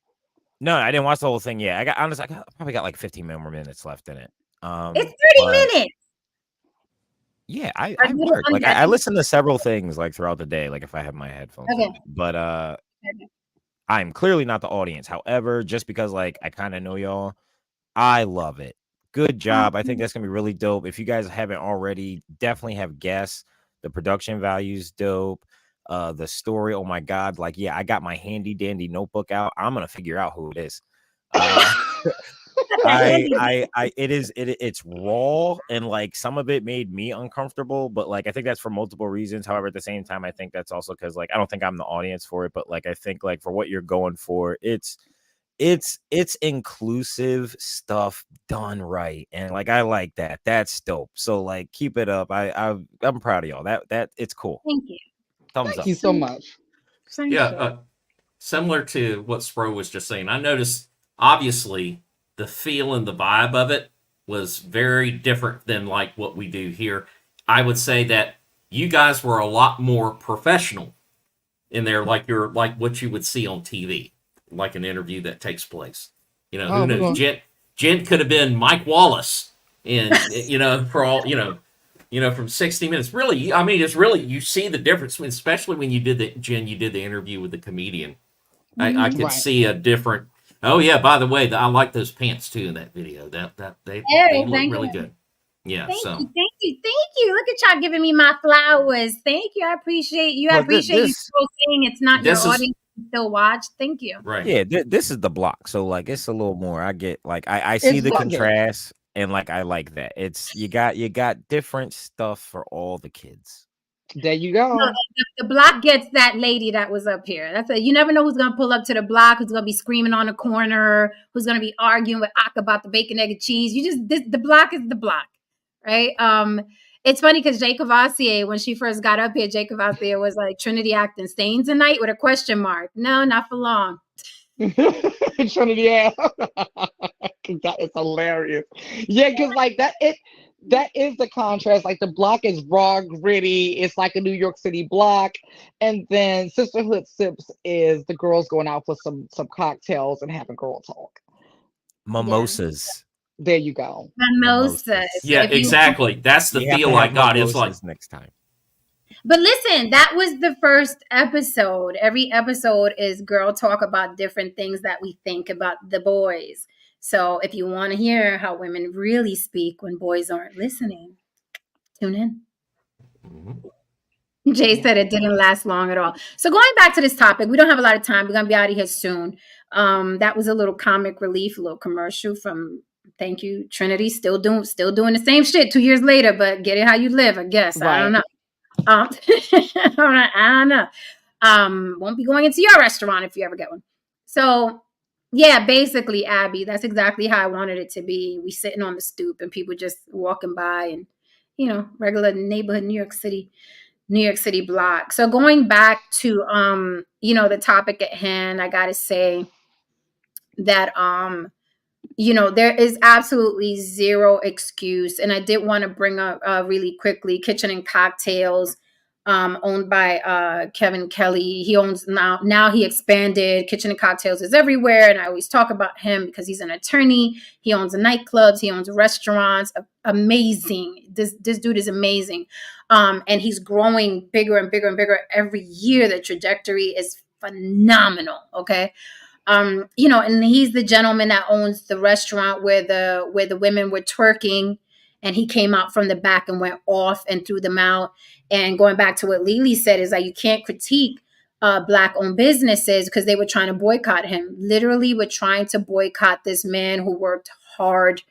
No, I didn't watch the whole thing yet. I probably got like 15 more minutes left in it.
It's 30 minutes.
Yeah, I
you
work.
on
Like
that?
I listen to several things like throughout the day, like if I have my headphones
Okay.
on. But I'm clearly not the audience. However, just because like I kind of know y'all, I love it. Good job. I think that's gonna be really dope. If you guys haven't already, definitely have guests. The production value's dope. the story. Oh my God. Like, yeah, I got my handy dandy notebook out. I'm going to figure out who it is. It's raw, and like some of it made me uncomfortable, but like I think that's for multiple reasons. However, at the same time, I think that's also because like I don't think I'm the audience for it, but like I think like for what you're going for, it's inclusive stuff done right, and like I like that. That's dope. So like keep it up. I'm proud of y'all. That it's cool.
Thank you.
Thumbs
Thank
up.
you so much.
Thank
Yeah,
you.
similar to what Spro was just saying, I noticed obviously the feel and the vibe of it was very different than like what we do here. I would say that you guys were a lot more professional in there, like you're like what you would see on TV, like an interview that takes place. You know,
Oh,
who
we're
knows?
going.
Jen could have been Mike Wallace in, you know, for all from 60 Minutes. Really, I mean, it's really, you see the difference, especially when you did the interview with the comedian. I could
Right.
see a different. Oh yeah, by the way, I like those pants too in that video. That they
Oh,
look
thank
really
you.
good. Yeah,
Thank
so
you. Thank you. Thank you. Look at y'all giving me my flowers. Thank you. I appreciate you. I
Well,
appreciate you
this
still saying it's not your
this is
audience to still watch. Thank you.
right.
yeah, this is the block. So like it's a little more. I get like I see
It's
the
bugging.
contrast, and like I like that. It's you got different stuff for all the kids.
There you
No,
go.
the block gets that lady that was up here. That's it. You never know who's gonna pull up to the block, who's gonna be screaming on the corner, who's gonna be arguing with Ak about the bacon, egg, and cheese. The block is the block, right? It's funny because Jacob Vassier, when she first got up here, Jacob Vassier was like Trinity acting sane tonight with a question mark. No, not for long.
Trinity, yeah. That is hilarious. Yeah, because like that is the contrast. Like the block is raw, gritty. It's like a New York City block, and then Sisterhood Sips is the girls going out for some cocktails and having girl talk.
Yeah.
Mimosas.
There you go.
Mimosas.
Yeah,
If you
exactly. That's the
You have to
feel I
have
got. It's like
mimosas next time.
But listen, that was the first episode. Every episode is girl talk about different things that we think about the boys. So if you want to hear how women really speak when boys aren't listening, tune in. Jay
Yeah.
said it didn't last long at all. So going back to this topic, we don't have a lot of time. We're gonna be out of here soon. That was a little comic relief, a little commercial from thank you, Trinity. Still doing the same shit 2 years later, but get it how you live, I guess. I don't
Right.
know. I don't know. Won't be going into your restaurant if you ever get one. So yeah, basically, Abby, that's exactly how I wanted it to be. We sitting on the stoop and people just walking by and regular neighborhood New York City block. So going back to the topic at hand, I gotta say that there is absolutely zero excuse. And I did want to bring up really quickly Kitchen and Cocktails, owned by Kevin Kelly. He owns now he expanded. Kitchen and Cocktails is everywhere. And I always talk about him because he's an attorney. He owns nightclubs. He owns restaurants. Amazing. This dude is amazing. And he's growing bigger and bigger and bigger every year. The trajectory is phenomenal. Okay. And he's the gentleman that owns the restaurant where the women were twerking, and he came out from the back and went off and threw them out. And going back to what Lily said is like you can't critique black owned businesses because they were trying to boycott him. Literally, were trying to boycott this man who worked hard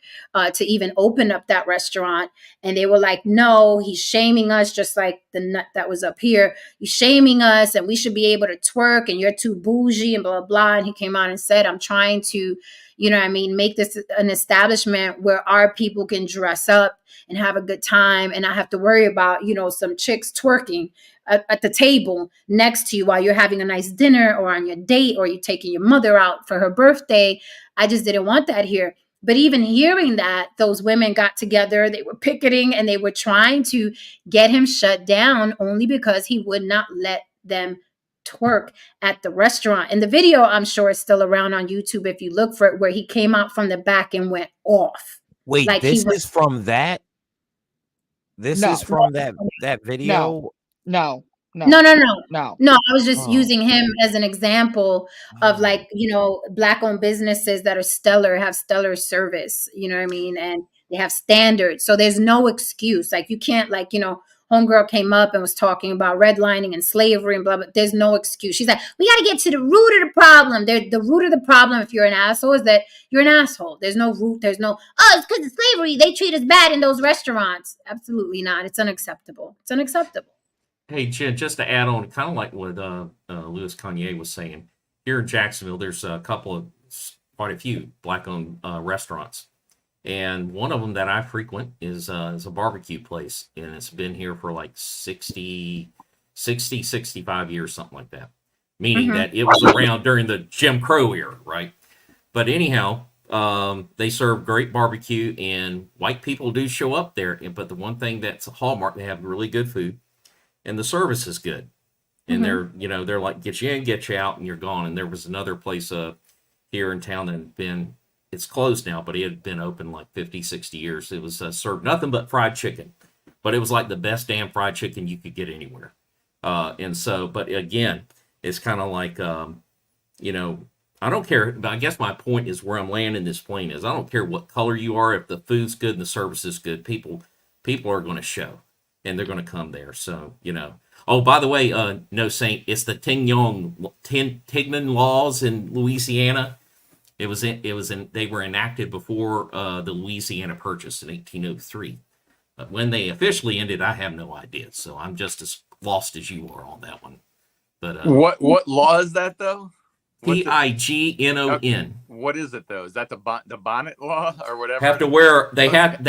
to even open up that restaurant, and they were like, no, he's shaming us, just like the nut that was up here. He's shaming us and we should be able to twerk and you're too bougie and blah blah. And he came out and said, I'm trying to make this an establishment where our people can dress up and have a good time and not have to worry about some chicks twerking at the table next to you while you're having a nice dinner or on your date or you're taking your mother out for her birthday. I just didn't want that here. But even hearing that, those women got together, they were picketing and they were trying to get him shut down only because he would not let them twerk at the restaurant. And the video, I'm sure, is still around on YouTube if you look for it, where he came out from the back and went off.
Wait,
Like
this is from that? This
No.
is from that video?
No.
No.
No.
I was just
Oh.
using him as an example of black owned businesses that are stellar, have stellar service, you know what I mean? And they have standards. So there's no excuse. Like you can't homegirl came up and was talking about redlining and slavery and blah, blah. There's no excuse. She's like, we got to get to the root of the problem. The root of the problem, if you're an asshole, is that you're an asshole. There's no root. There's no, it's because of slavery. They treat us bad in those restaurants. Absolutely not. It's unacceptable. It's unacceptable.
Hey, Jen, just to add on, kind of like what Louis Kanye was saying, here in Jacksonville, there's quite a few black-owned restaurants. And one of them that I frequent is a barbecue place. And it's been here for like 65 years, something like that. Meaning that it was around during the Jim Crow era, right? But anyhow, they serve great barbecue, and white people do show up there. But the one thing that's a hallmark, they have really good food. And the service is good. And they're like, get you in, get you out, and you're gone. And there was another place here in town that had it's closed now, but it had been open like 50, 60 years. It was served nothing but fried chicken. But it was like the best damn fried chicken you could get anywhere. And so, but again, it's kind of like, I don't care. But I guess my point is where I'm landing this plane is I don't care what color you are. If the food's good and the service is good, people are going to show. And they're going to come there. So, Oh, by the way, no, Saint, it's the Tignon laws in Louisiana. They were enacted before the Louisiana Purchase in 1803. But when they officially ended, I have no idea. So I'm just as lost as you are on that one. But
what law is that though?
Tignon.
What is it though? Is that the bonnet law or whatever?
They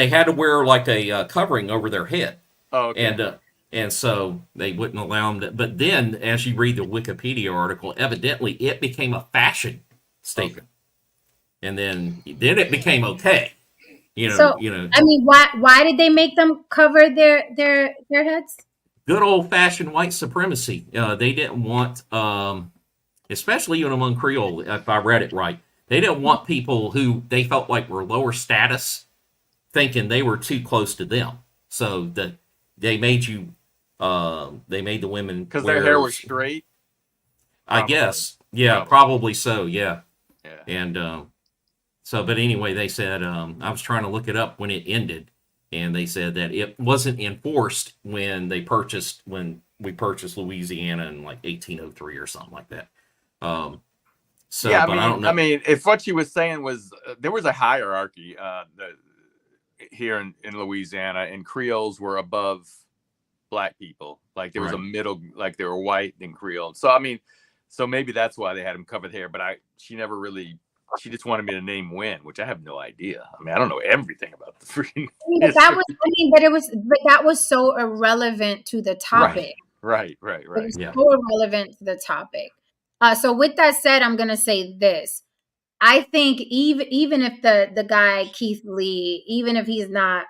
had to wear like a covering over their head.
Oh, okay.
And so they wouldn't allow them to. But then, as you read the Wikipedia article, evidently it became a fashion statement, and then it became okay.
I mean, why did they make them cover their heads?
Good old fashioned white supremacy. They didn't want, especially even among Creole, if I read it right, they didn't want people who they felt like were lower status thinking they were too close to them. So they made the women
because their hair was straight.
I guess, yeah, probably so, yeah. And but anyway, they said I was trying to look it up when it ended, and they said that it wasn't enforced when we purchased Louisiana in like 1803 or something like that. I don't know.
I mean, if what she was saying was there was a hierarchy here in Louisiana, and Creoles were above black people. Like there was a middle, like they were white then Creole. So I mean, maybe that's why they had them covered hair. But she never really. She just wanted me to name when, which I have no idea. I mean, I don't know everything about the freaking.
That was so irrelevant to the topic.
Right.
It was so irrelevant to the topic. So with that said, I'm gonna say this. I think even if the guy Keith Lee, even if he's not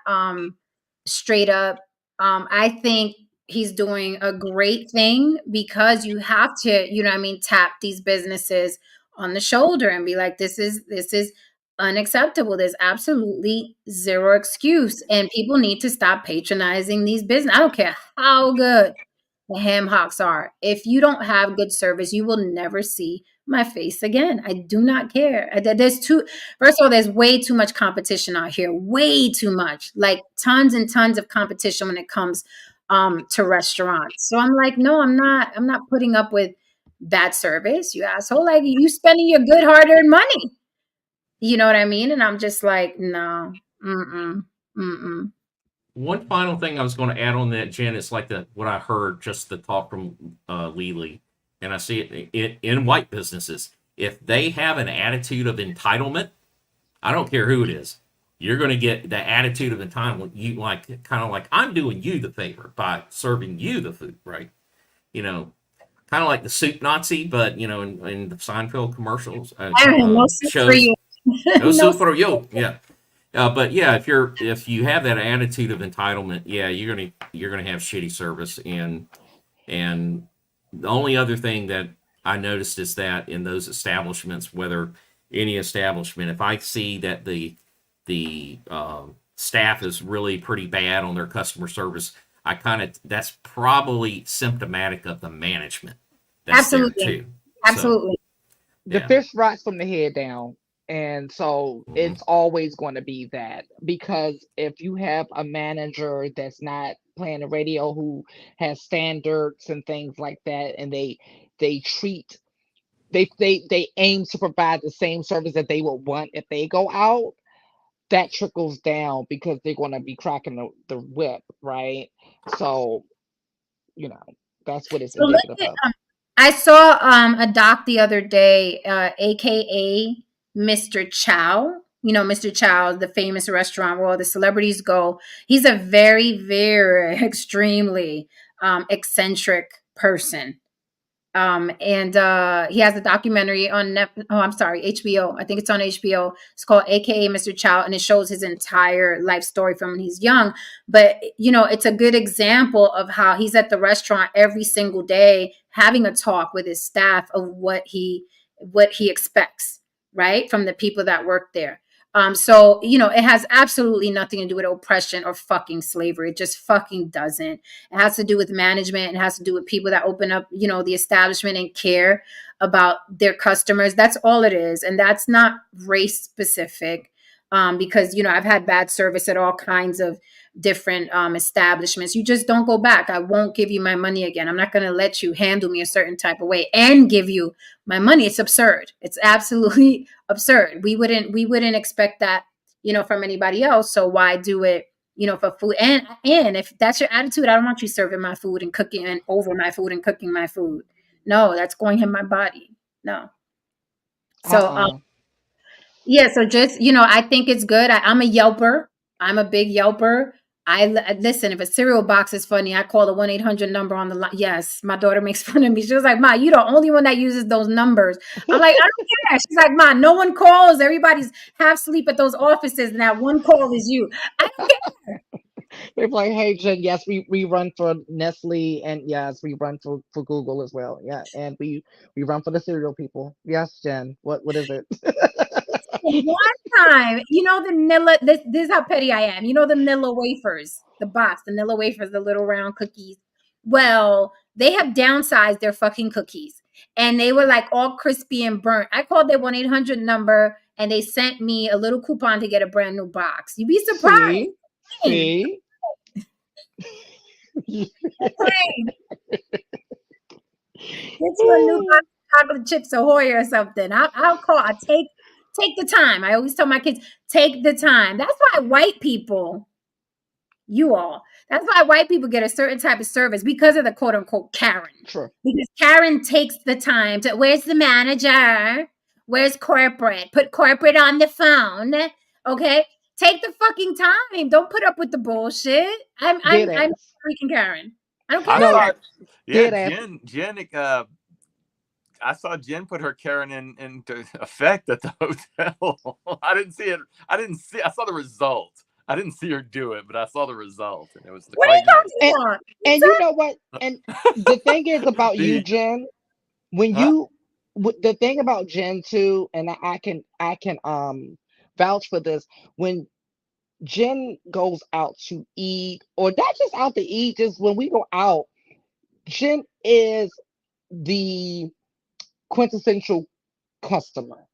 straight up, I think he's doing a great thing because you have to, tap these businesses on the shoulder and be like, this is unacceptable. There's absolutely zero excuse, and people need to stop patronizing these businesses. I don't care how good the ham hocks are. If you don't have good service, you will never see my face again. I do not care. First of all, there's way too much competition out here. Way too much. Like tons and tons of competition when it comes to restaurants. So I'm like, no, I'm not putting up with bad service, you asshole. Like you spending your good hard-earned money. You know what I mean? And I'm just like, no.
One final thing I was going to add on that, Jen, it's like what I heard, just the talk from Lily, and I see it in white businesses. If they have an attitude of entitlement, I don't care who it is, you're going to get the attitude of entitlement. You kind of like I'm doing you the favor by serving you the food, right? Kind of like the soup Nazi, but in the Seinfeld commercials, shows, no soup for you, yeah. But yeah, if you have that attitude of entitlement, yeah, you're gonna have shitty service, and the only other thing that I noticed is that in those establishments, whether any establishment, if I see that the staff is really pretty bad on their customer service, that's probably symptomatic of the management. That's
absolutely
there too.
Absolutely.
The fish rots from the head down. And so it's always going to be that, because if you have a manager that's not playing the radio who has standards and things like that, and they treat they aim to provide the same service that they would want if they go out. That trickles down because they're going to be cracking the whip, right? So you know that's what it's
So look
indicative
at
of.
I saw a doc the other day, aka Mr. Chow. You know, Mr. Chow, the famous restaurant where all the celebrities go. He's a very, very extremely eccentric person. And he has a documentary on I'm sorry, HBO. I think it's on HBO. It's called AKA Mr. Chow, and it shows his entire life story from when he's young. But you know, it's a good example of how he's at the restaurant every single day having a talk with his staff of what he expects, right, from the people that work there. So you know, it has absolutely nothing to do with oppression or fucking slavery. It just fucking doesn't. It has to do with management. It has to do with people that open up, you know, the establishment and care about their customers. That's all it is. And that's not race specific. Because, you know, I've had bad service at all kinds of different establishments. You just don't go back. I won't give you my money again. I'm not going to let you handle me a certain type of way and give you my money. It's absurd. It's absolutely absurd. We wouldn't expect that, you know, from anybody else. So why do it, you know, for food? And if that's your attitude, I don't want you serving my food and cooking and over my food and cooking my food. No, that's going in my body. No. So
Uh-uh.
yeah, so just, you know, I think it's good. I'm a Yelper. I'm a big Yelper. Listen, if a cereal box is funny, I call the 1-800 number on the line. Yes, my daughter makes fun of me. She was like, "Ma, you the only one that uses those numbers." I'm like, "I don't care." She's like, "Ma, no one calls. Everybody's half asleep at those offices, and that one call is you." I don't
They're like, hey Jen, yes, we run for Nestle, and yes, we run for Google as well. Yeah, and we run for the cereal people. Yes, Jen. What is it?
one time, you know the Nilla. This is how petty I am. You know the Nilla wafers, the box, the Nilla wafers, the little round cookies. Well, they have downsized their fucking cookies, and they were like all crispy and burnt. I called their 1-800 number, and they sent me a little coupon to get a brand new box. You'd be surprised.
See,
Plain,
see.
plain. Get you a new box of chocolate chips Ahoy or something. I'll call. I take the time. I always tell my kids, take the time. That's why white people, you all, that's why white people get a certain type of service because of the quote unquote Karen.
True.
Because Karen takes the time to, where's the manager? Where's corporate? Put corporate on the phone. Okay. Take the fucking time. Don't put up with the bullshit.
Dead
I'm
ass.
freaking Karen. I don't
I
No,
care.
saw, yeah,
dead ass.
Jen. I saw Jen put her Karen into effect at the hotel. I didn't see it. I saw the result. I didn't see her do it, but I saw the result, and it was
What are
quite
you
nice.
talking
And
about?
and you know what? And the thing is about you,
The
Jen, when
huh?
the thing about Jen too, and I can vouch for this. When Jen goes out to eat, or not just out to eat, just when we go out, Jen is the quintessential customer,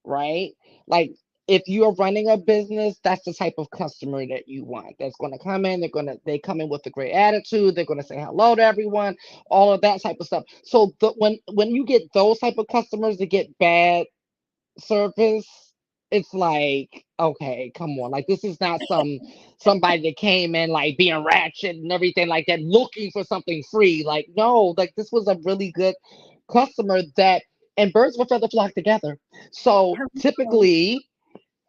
right? Like if you are running a business, that's the type of customer that you want. That's going to come in. They come in with a great attitude. They're going to say hello to everyone, all of that type of stuff. So when you get those type of customers that get bad service, it's like, okay, come on. Like this is not somebody that came in like being ratchet and everything like that, looking for something free. Like, no, like this was a really good customer that and birds of a feather flock together. So
Hello.
typically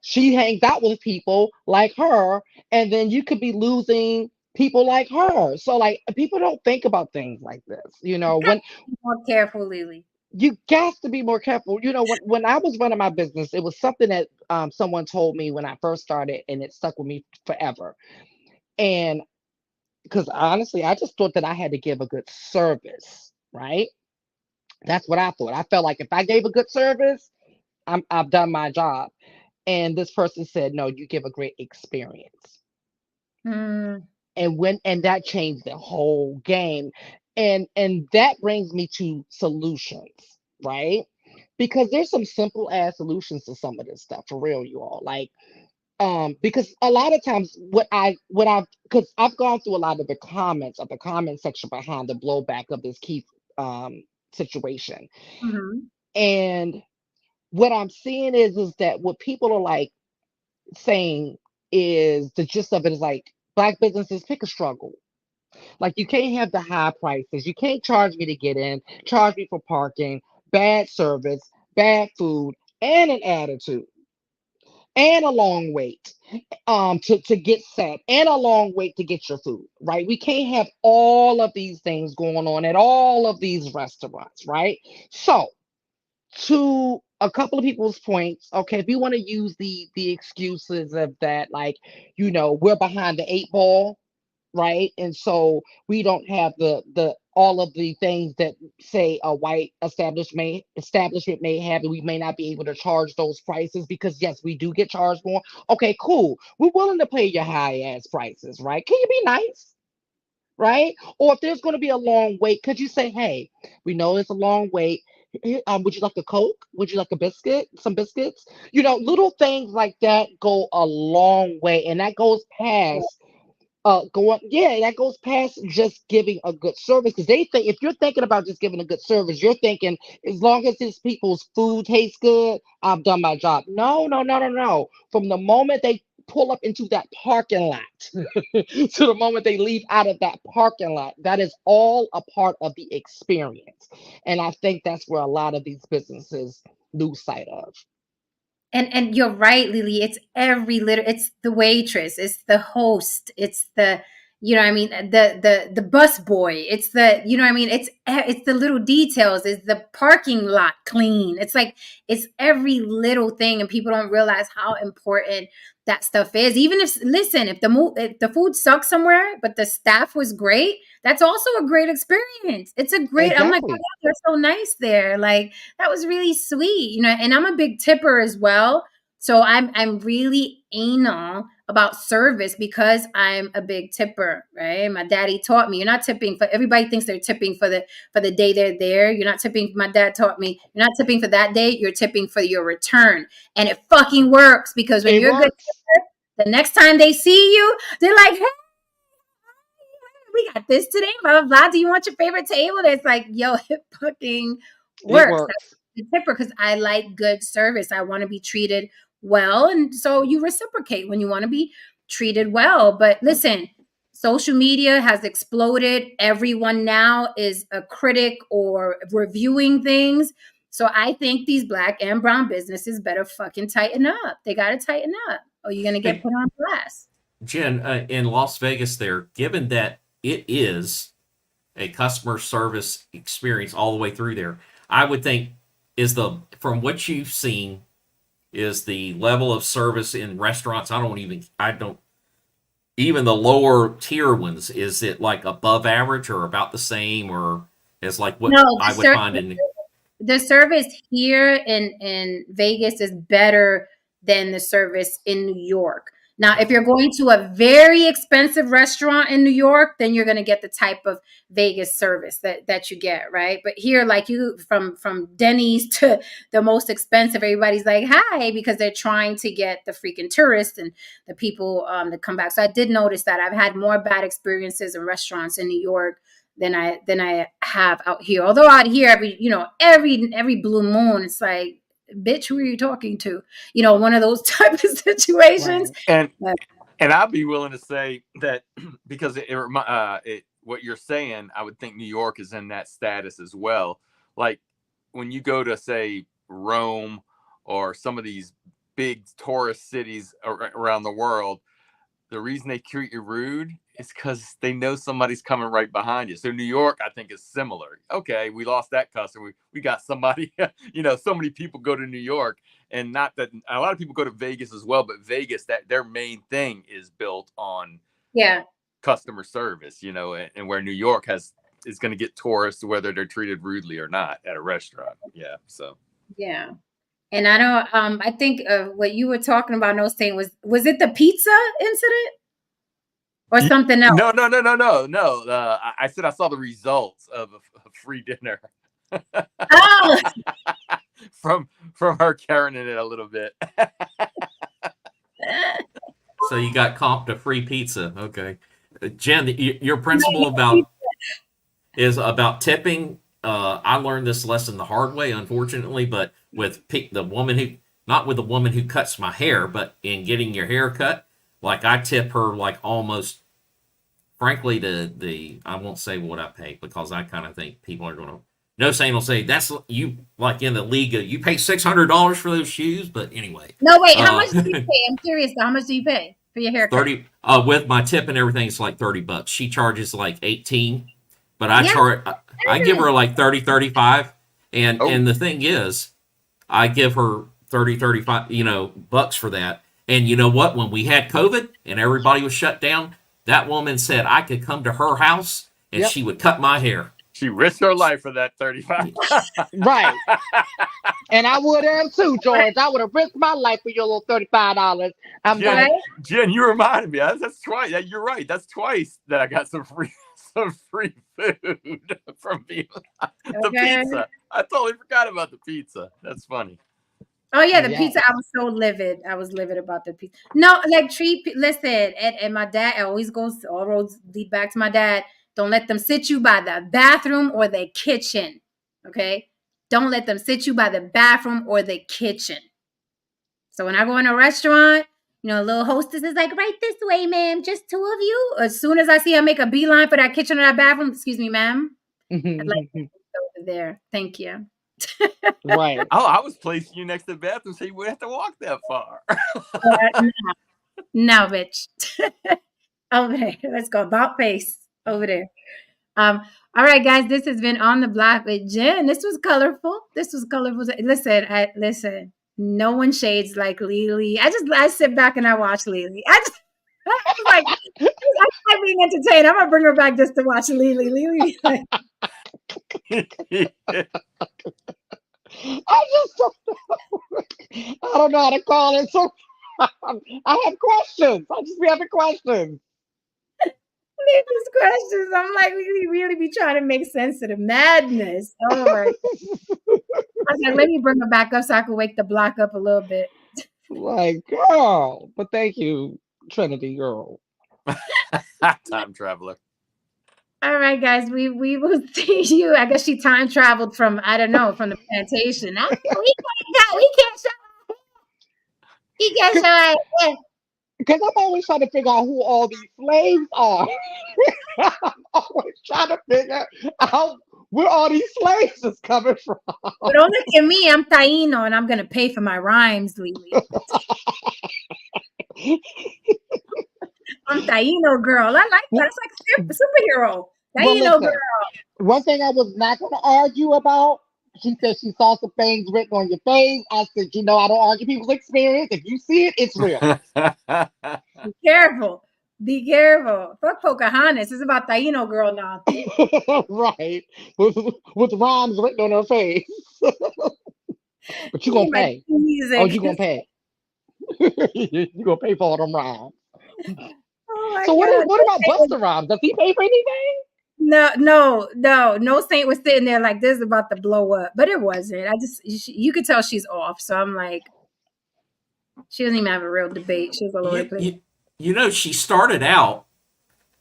she hangs out with people like her, and then you could be losing people like her. So like people don't think about things like this. When
Be more careful, Lily.
you got to be more careful. When I was running my business, it was something that someone told me when I first started, and it stuck with me forever. And because honestly, I just thought that I had to give a good service, right? That's what I thought. I felt like if I gave a good service, I've done my job. And this person said, no, you give a great experience.
Hmm.
And that changed the whole game. And that brings me to solutions, right? Because there's some simple ass solutions to some of this stuff for real, you all. Like Because a lot of times because I've gone through a lot of the comments of the comment section behind the blowback of this Keith situation,
Mhm.
and what I'm seeing is that what people are like saying is the gist of it is like black businesses pick a struggle. Like you can't have the high prices, you can't charge me to get in, charge me for parking, bad service, bad food, and an attitude, and a long wait to get set, and a long wait to get your food, right? We can't have all of these things going on at all of these restaurants, right? So to a couple of people's points, okay, if you want to use the excuses of that, like, we're behind the eight ball, right? And so we don't have the all of the things that say a white establishment may have, and we may not be able to charge those prices because yes, we do get charged more. Okay, cool. We're willing to pay your high ass prices, right? Can you be nice? Right? Or if there's going to be a long wait, could you say, hey, we know it's a long wait. Would you like a Coke? Would you like a biscuit? Some biscuits? Little things like that go a long way. And that goes past that goes past just giving a good service, because they think if you're thinking about just giving a good service, you're thinking as long as these people's food tastes good, I've done my job. No, no, no, no, no. From the moment they pull up into that parking lot to the moment they leave out of that parking lot, that is all a part of the experience. And I think that's where a lot of these businesses lose sight of.
And you're right, Lily. It's every little. It's the waitress. It's the host. It's the what I mean, the bus boy. It's the what I mean. It's the little details. It's the parking lot clean. It's like it's every little thing, and people don't realize how important that stuff is. Even if listen, if the food sucks somewhere, but the staff was great, that's also a great experience. It's a great. I'm like, oh,
Exactly.
they're so nice there. Like that was really sweet, and I'm a big tipper as well. So I'm really anal about service because I'm a big tipper, right? My daddy taught me you're not tipping for everybody thinks they're tipping for the day they're there. You're not tipping. My dad taught me you're not tipping for that day, you're tipping for your return. And it fucking works because when
It
you're a good
works.
tipper, the next time they see you, they're like, hey, we got this today, blah, blah, blah. Do you want your favorite table? And it's like, yo, it fucking
It
works. That's
works.
the tipper because I like good service. I want to be treated well. And so you reciprocate when you want to be treated well. But listen, social media has exploded. Everyone now is a critic or reviewing things. So I think these black and brown businesses better fucking tighten up. They got to tighten up or you're going to get
Hey,
put on blast.
Jen, in Las Vegas, there, given that it is a customer service experience all the way through there, I would think from what you've seen, is the level of service in restaurants. I don't even the lower tier ones. Is it like above average or about the same, or is like what
No,
I would find in?
the service here in Vegas is better than the service in New York. Now, if
Okay.
you're going to a very expensive restaurant in New York, then you're going to get the type of Vegas service that you get, right? But here, like you from Denny's to the most expensive, everybody's like, "Hi," because they're trying to get the freaking tourists and the people that come back. So I did notice that I've had more bad experiences in restaurants in New York than I have out here. Although out here every blue moon, it's like, bitch, who are you talking to? One of those type of situations.
Right.
And
But
I'd be willing to say that because what you're saying, I would think New York is in that status as well. Like when you go to say Rome or some of these big tourist cities around the world, the reason they treat you rude is because they know somebody's coming right behind you. So New York, I think, is similar. Okay, we lost that customer. We got somebody. So many people go to New York, and not that a lot of people go to Vegas as well. But Vegas, that their main thing is built on
yeah,
customer service. And where New York is going to get tourists whether they're treated rudely or not at a restaurant. Yeah. So.
yeah. And I don't. I think what you were talking about, no saying was it the pizza incident or something else?
No, no, no, no, no, no. I said I saw the results of a free dinner
Oh,
from her carrying it a little bit.
So you got comped a free pizza. Okay. Jen, your principle is about tipping. I learned this lesson the hard way, unfortunately, but with the woman who, not with the woman who cuts my hair, but in getting your hair cut, like I tip her like almost, frankly, the I won't say what I pay because I kind of think people are going to, no saying will say that's you like in the league, you pay $600 for those shoes, but anyway,
No, wait. How much do you pay? I'm curious. How much do you pay for your haircut?
30 with my tip and everything, it's like $30. She charges like 18, but
Yeah.
I give her like 30, 35. And
Oh.
and the thing is, I give her 30, 35, bucks for that. And you know what? When we had COVID and everybody was shut down, that woman said I could come to her house and
Yep.
she would cut my hair.
She risked her life for that 35.
Right. And I would have too, George. I would have risked my life for your little $35. I'm
Jen,
like,
Jen, you reminded me. That's twice. Yeah, you're right. That's twice that I got some free food from people. The pizza. I totally forgot about the pizza. That's funny.
Oh yeah, the pizza. I was so livid. I was livid about the pizza. No, like listen, and my dad always goes. All roads lead back to my dad. Don't let them sit you by the bathroom or the kitchen. Okay, don't let them sit you by the bathroom or the kitchen. So when I go in a restaurant, a little hostess is like, right this way, ma'am, just two of you. As soon as I see her make a beeline for that kitchen or that bathroom, excuse me, ma'am, I'd like to go over there. Thank you.
right.
Oh, I was placing you next to the bathroom so you wouldn't have to walk that far.
No, bitch. Over there. Let's go. About face. Over there. All right, guys. This has been On the Block with Jen. This was colorful. Listen. No one shades like Lily. I sit back and I watch Lily. I was like, I'm being entertained. I'm gonna bring her back just to watch Lily. Lily.
I don't know how to call it. So I have questions. I just be having questions.
These questions. I'm like, we really be trying to make sense of the madness. Oh my! I was like, let me bring her back up so I can wake the block up a little bit.
Like, girl. But thank you, Trinity girl.
Time traveler.
All right, guys, we will see you. I guess she time traveled from from the plantation. We can't show. He can't show it.
Because I'm always trying to figure out who all these slaves are. I'm always trying to figure out where all these slaves is coming from.
But don't look at me. I'm Taino, and I'm gonna pay for my rhymes, Lily. I'm Taino girl. I like that. It's like a superhero. Taino girl.
One thing I was not going to argue about. She said she saw some things written on your face. I said, I don't argue people's experience. If you see it, it's real.
Be careful. Be careful. Fuck Pocahontas. It's about Taino girl now.
Right. With rhymes written on her face. But you going to pay.
Music.
Oh, you going to pay. You going to pay for all them rhymes.
Oh
so what about Busta Rhymes? Does he pay for anything?
No saint was sitting there like this about to blow up, but it wasn't. You could tell she's off, so I'm like, she doesn't even have a real debate. She was all over the place.
She started out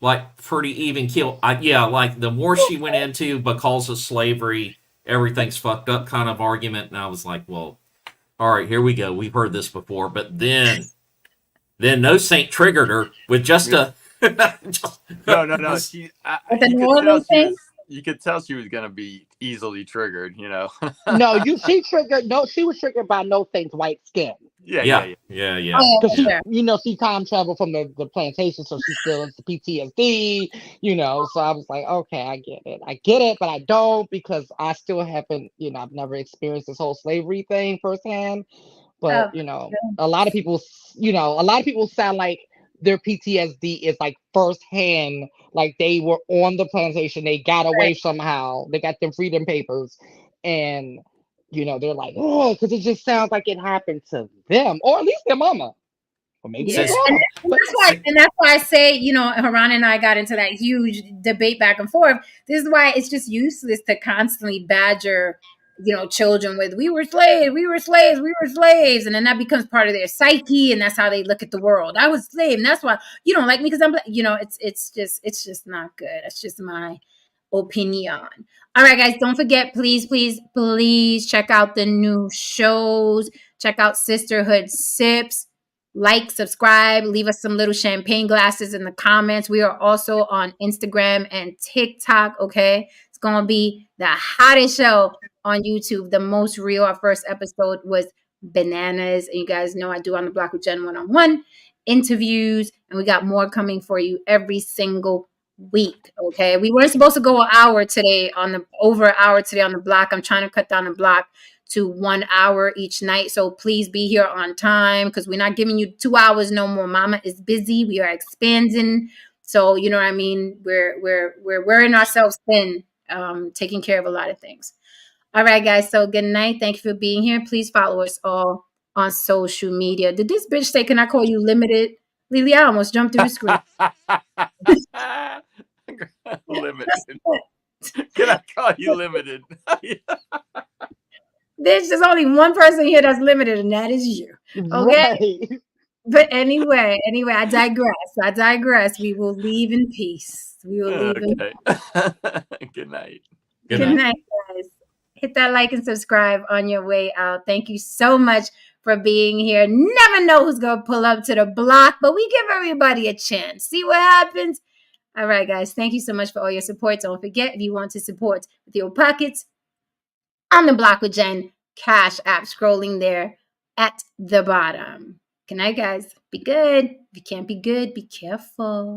like pretty even keel. Like the more she went into because of slavery, everything's fucked up kind of argument, and I was like, well, all right, here we go. We've heard this before, but then No Saint triggered her with just a.
No. You could tell she was going to be easily triggered,
No, she triggered. No, she was triggered by No Saint's white skin.
Yeah.
Because she time traveled from the plantation, so she still has the PTSD. So I was like, okay, I get it, but I don't because I still haven't. I've never experienced this whole slavery thing firsthand. But a lot of people, sound like their PTSD is like firsthand, like they were on the plantation, they got away somehow, they got them freedom papers, and they're like, oh, because it just sounds like it happened to them, or at least their mama, or maybe their grandma.
And that's why I say, Haran and I got into that huge debate back and forth. This is why it's just useless to constantly badger children with, we were slaves, we were slaves, we were slaves. And then that becomes part of their psyche. And that's how they look at the world. I was a slave. And that's why you don't like me because I'm black. It's just not good. That's just my opinion. All right, guys, don't forget, please, please, please check out the new shows. Check out Sisterhood Sips. Like, subscribe, leave us some little champagne glasses in the comments. We are also on Instagram and TikTok, okay? It's going to be the hottest show on YouTube, the most real. Our first episode was bananas. And you guys know I do On the Block with Jen one-on-one interviews. And we got more coming for you every single week. Okay. We weren't supposed to go over an hour today on the block. I'm trying to cut down the block to 1 hour each night. So please be here on time because we're not giving you 2 hours no more. Mama is busy. We are expanding. So you know what I mean? We're wearing ourselves thin, taking care of a lot of things. All right, guys. So good night. Thank you for being here. Please follow us all on social media. Did this bitch say, can I call you limited? Lily, I almost jumped through the screen.
Limited. Can I call you limited?
There's only one person here that's limited, and that is you. Okay?
Right.
But anyway, I digress. We will leave in peace. We will leave in peace.
Good night.
Good night, guys. Hit that like and subscribe on your way out. Thank you so much for being here. Never know who's going to pull up to the block, but we give everybody a chance. See what happens? All right, guys. Thank you so much for all your support. Don't forget, if you want to support with your pockets, On the Block with Jen, Cash App scrolling there at the bottom. Good night, guys. Be good. If you can't be good, be careful.